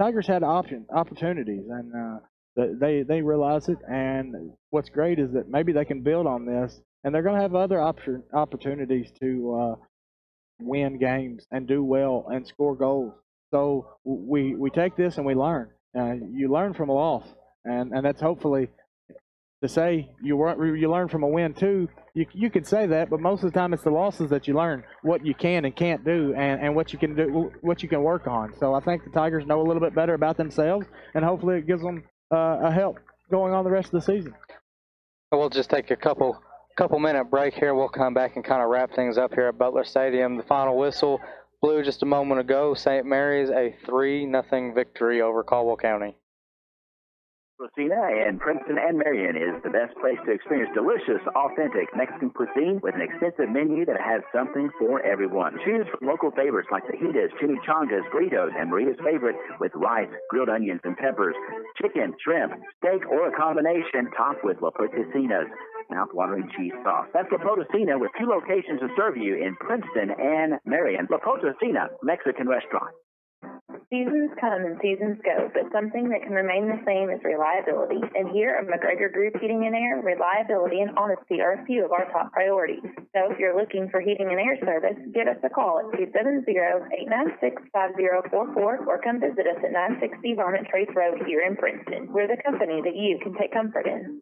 Tigers had opportunities, and they realize it. And what's great is that maybe they can build on this, and they're going to have other opportunities to win games and do well and score goals. So we take this and we learn. You learn from a loss, and that's hopefully to say you learn from a win too. You could say that, but most of the time it's the losses that you learn what you can and can't do, and what you can do, what you can work on. So I think the Tigers know a little bit better about themselves, and hopefully it gives them a help going on the rest of the season.
We'll just take a couple minute break here. We'll come back and kind of wrap things up here at Butler Stadium. The final whistle blew just a moment ago. St. Mary's a 3-0 victory over Caldwell County.
Cocina in Princeton and Marion is the best place to experience delicious, authentic Mexican cuisine with an extensive menu that has something for everyone. Choose from local favorites like fajitas, chimichangas, burritos, and Maria's favorite with rice, grilled onions, and peppers, chicken, shrimp, steak, or a combination topped with La Potosina's mouth-watering cheese sauce. That's La Potosina with 2 locations to serve you in Princeton and Marion. La Potosina Mexican restaurant.
Seasons come and seasons go, but something that can remain the same is reliability. And here at McGregor Group Heating and Air, reliability and honesty are a few of our top priorities. So if you're looking for heating and air service, give us a call at 270-896-5044 or come visit us at 960 Varmint Trace Road here in Princeton. We're the company that you can take comfort in.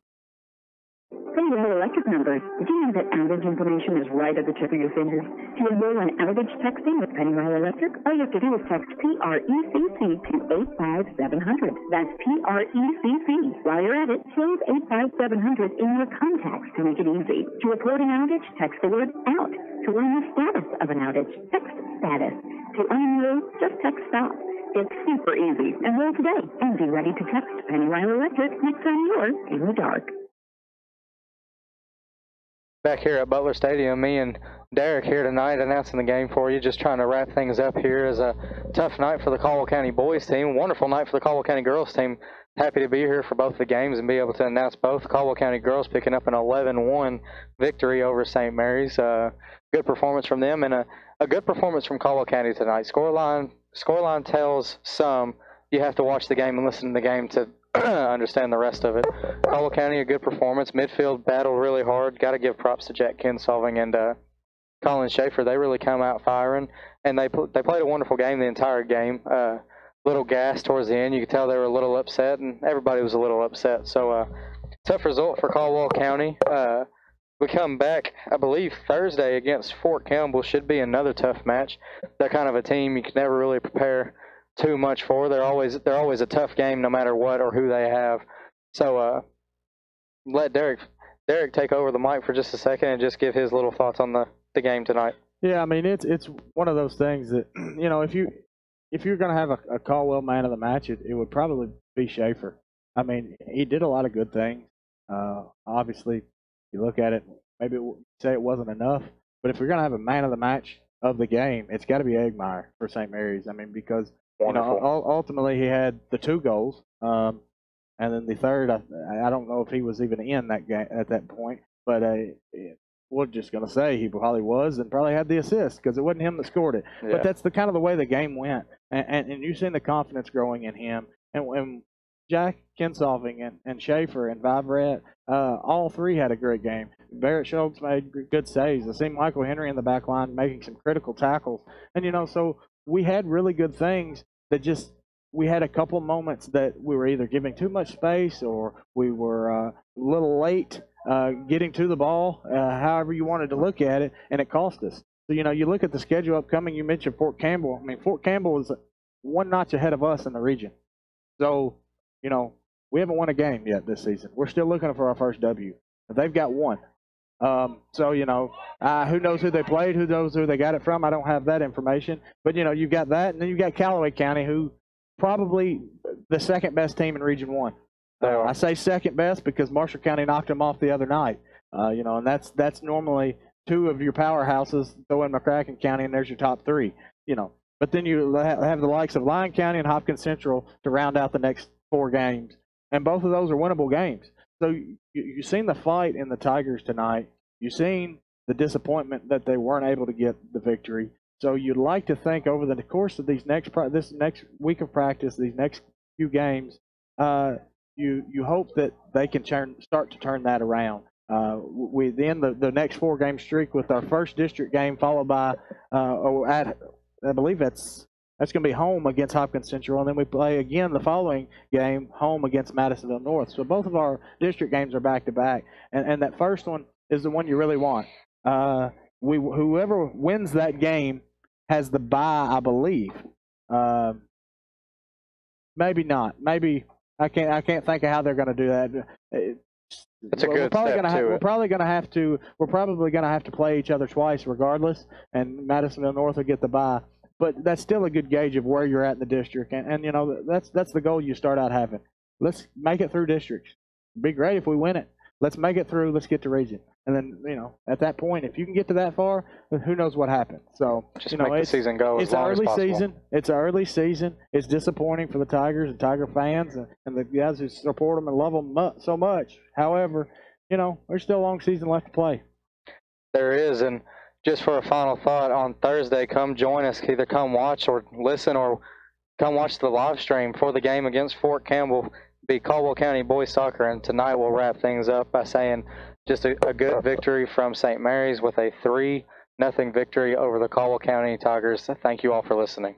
From your electric numbers, did you know that outage information is right at the tip of your fingers? To enroll in outage texting with Pennywell Electric, all you have to do is text PRECC to 85700. That's PRECC. While you're at it, save 85700 in your contacts to make it easy. To report an outage, text the word OUT. To learn the status of an outage, text STATUS. To unenroll, just text STOP. It's super easy. Enroll today and be ready to text Pennywell Electric next time you're in the dark.
Back here at Butler Stadium, me and Derek here tonight announcing the game for you, just trying to wrap things up here. Is a tough night for the Caldwell County boys team, wonderful night for the Caldwell County girls team. Happy to be here for both the games and be able to announce both. Caldwell County girls picking up an 11-1 victory over St. Mary's. Good performance from them, and a good performance from Caldwell County tonight. Scoreline scoreline tells some. You have to watch the game and listen to the game to understand the rest of it. Caldwell County, a good performance. Midfield battled really hard. Got to give props to Jack Kinsolving and Colin Schaefer. They really come out firing, and they played a wonderful game the entire game. Little gas towards the end. You could tell they were a little upset, and everybody was a little upset. So tough result for Caldwell County. We come back, I believe, Thursday against Fort Campbell. Should be another tough match. They're kind of a team you can never really prepare too much for. They're always a tough game no matter what or who they have. So let Derek take over the mic for just a second and just give his little thoughts on the game tonight.
Yeah, I mean it's one of those things that if you're going to have a Caldwell man of the match, it would probably be Schaefer. I mean, he did a lot of good things. Obviously, you look at it, maybe say it wasn't enough, but if you're going to have a man of the match of the game, it's got to be Eggmeyer for St. Mary's. I mean, because ultimately he had the 2 goals, and then the third, I don't know if he was even in that game at that point, but we're just going to say he probably was and probably had the assist because it wasn't him that scored it. Yeah. But that's the kind of the way the game went, and you've seen the confidence growing in him, and Jack Kinsolving and Schaefer and Vivret, all 3 had a great game. Barrett Schultz made good saves. I see Michael Henry in the back line making some critical tackles. And, so we had really good things that just we had a couple moments that we were either giving too much space or we were a little late getting to the ball, however you wanted to look at it, and it cost us. So, you look at the schedule upcoming. You mentioned Fort Campbell. I mean, Fort Campbell is 1 notch ahead of us in the region. So, we haven't won a game yet this season. We're still looking for our first W. They've got 1. So, who knows who they played, who knows who they got it from. I don't have that information. But, you've got that, and then you've got Callaway County, who probably the second best team in Region 1. I say second best because Marshall County knocked them off the other night. And that's normally 2 of your powerhouses. Throw in McCracken County, and there's your top 3. But then you have the likes of Lyon County and Hopkins Central to round out the next 4 games, and both of those are winnable games. So you've seen the fight in the Tigers tonight. You've seen the disappointment that they weren't able to get the victory. So you'd like to think over the course of this next week of practice, these next few games, you hope that they can start to turn that around. We end the next 4-game streak with our first district game, followed by I believe that's going to be home against Hopkins Central, and then we play again the following game home against Madisonville North. So both of our district games are back-to-back, and that first one is the one you really want. Whoever wins that game has the bye, I believe. Maybe not. Maybe I can't think of how they're going to do that.
That's a good step to it.
We're probably going to have to play each other twice, regardless, and Madisonville North will get the bye. But that's still a good gauge of where you're at in the district, and that's the goal you start out having. Let's make it through districts. It'd be great if we win it. Let's make it through. Let's get to region, and then at that point, if you can get to that far, then who knows what happens. So
just make the season go as long as possible.
It's an early season. It's disappointing for the Tigers and Tiger fans and the guys who support them and love them so much. However, there's still a long season left to play.
There is, and just for a final thought, on Thursday, come join us. Either come watch or listen, or come watch the live stream for the game against Fort Campbell. Be Caldwell County boys soccer, and tonight we'll wrap things up by saying just a good victory from St. Mary's with a 3-0 victory over the Caldwell County Tigers. Thank you all for listening.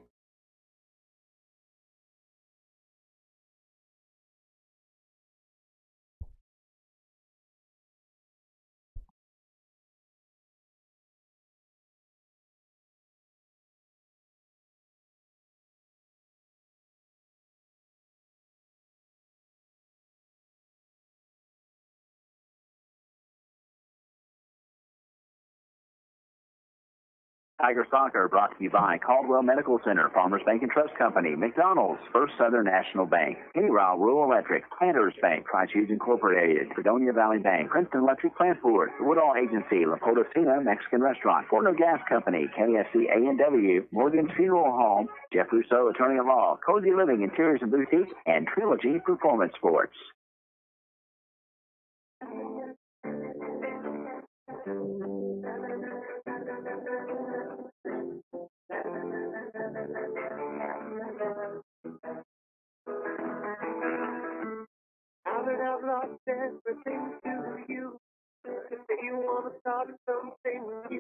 Tiger Soccer brought to you by Caldwell Medical Center, Farmers Bank and Trust Company, McDonald's, First Southern National Bank, Pennyroyal Rural Electric, Planters Bank, Tri-Foods Incorporated, Fredonia Valley Bank, Princeton Electric Plant Board, the Woodall Agency, La Potosina Mexican Restaurant, Forno Gas Company, KSC A&W, Morgan's Funeral Home, Jeff Rousseau, Attorney at Law, Cozy Living Interiors and Boutiques, and Trilogy Performance Sports.
Now that I've lost everything to you, if you want to start something new.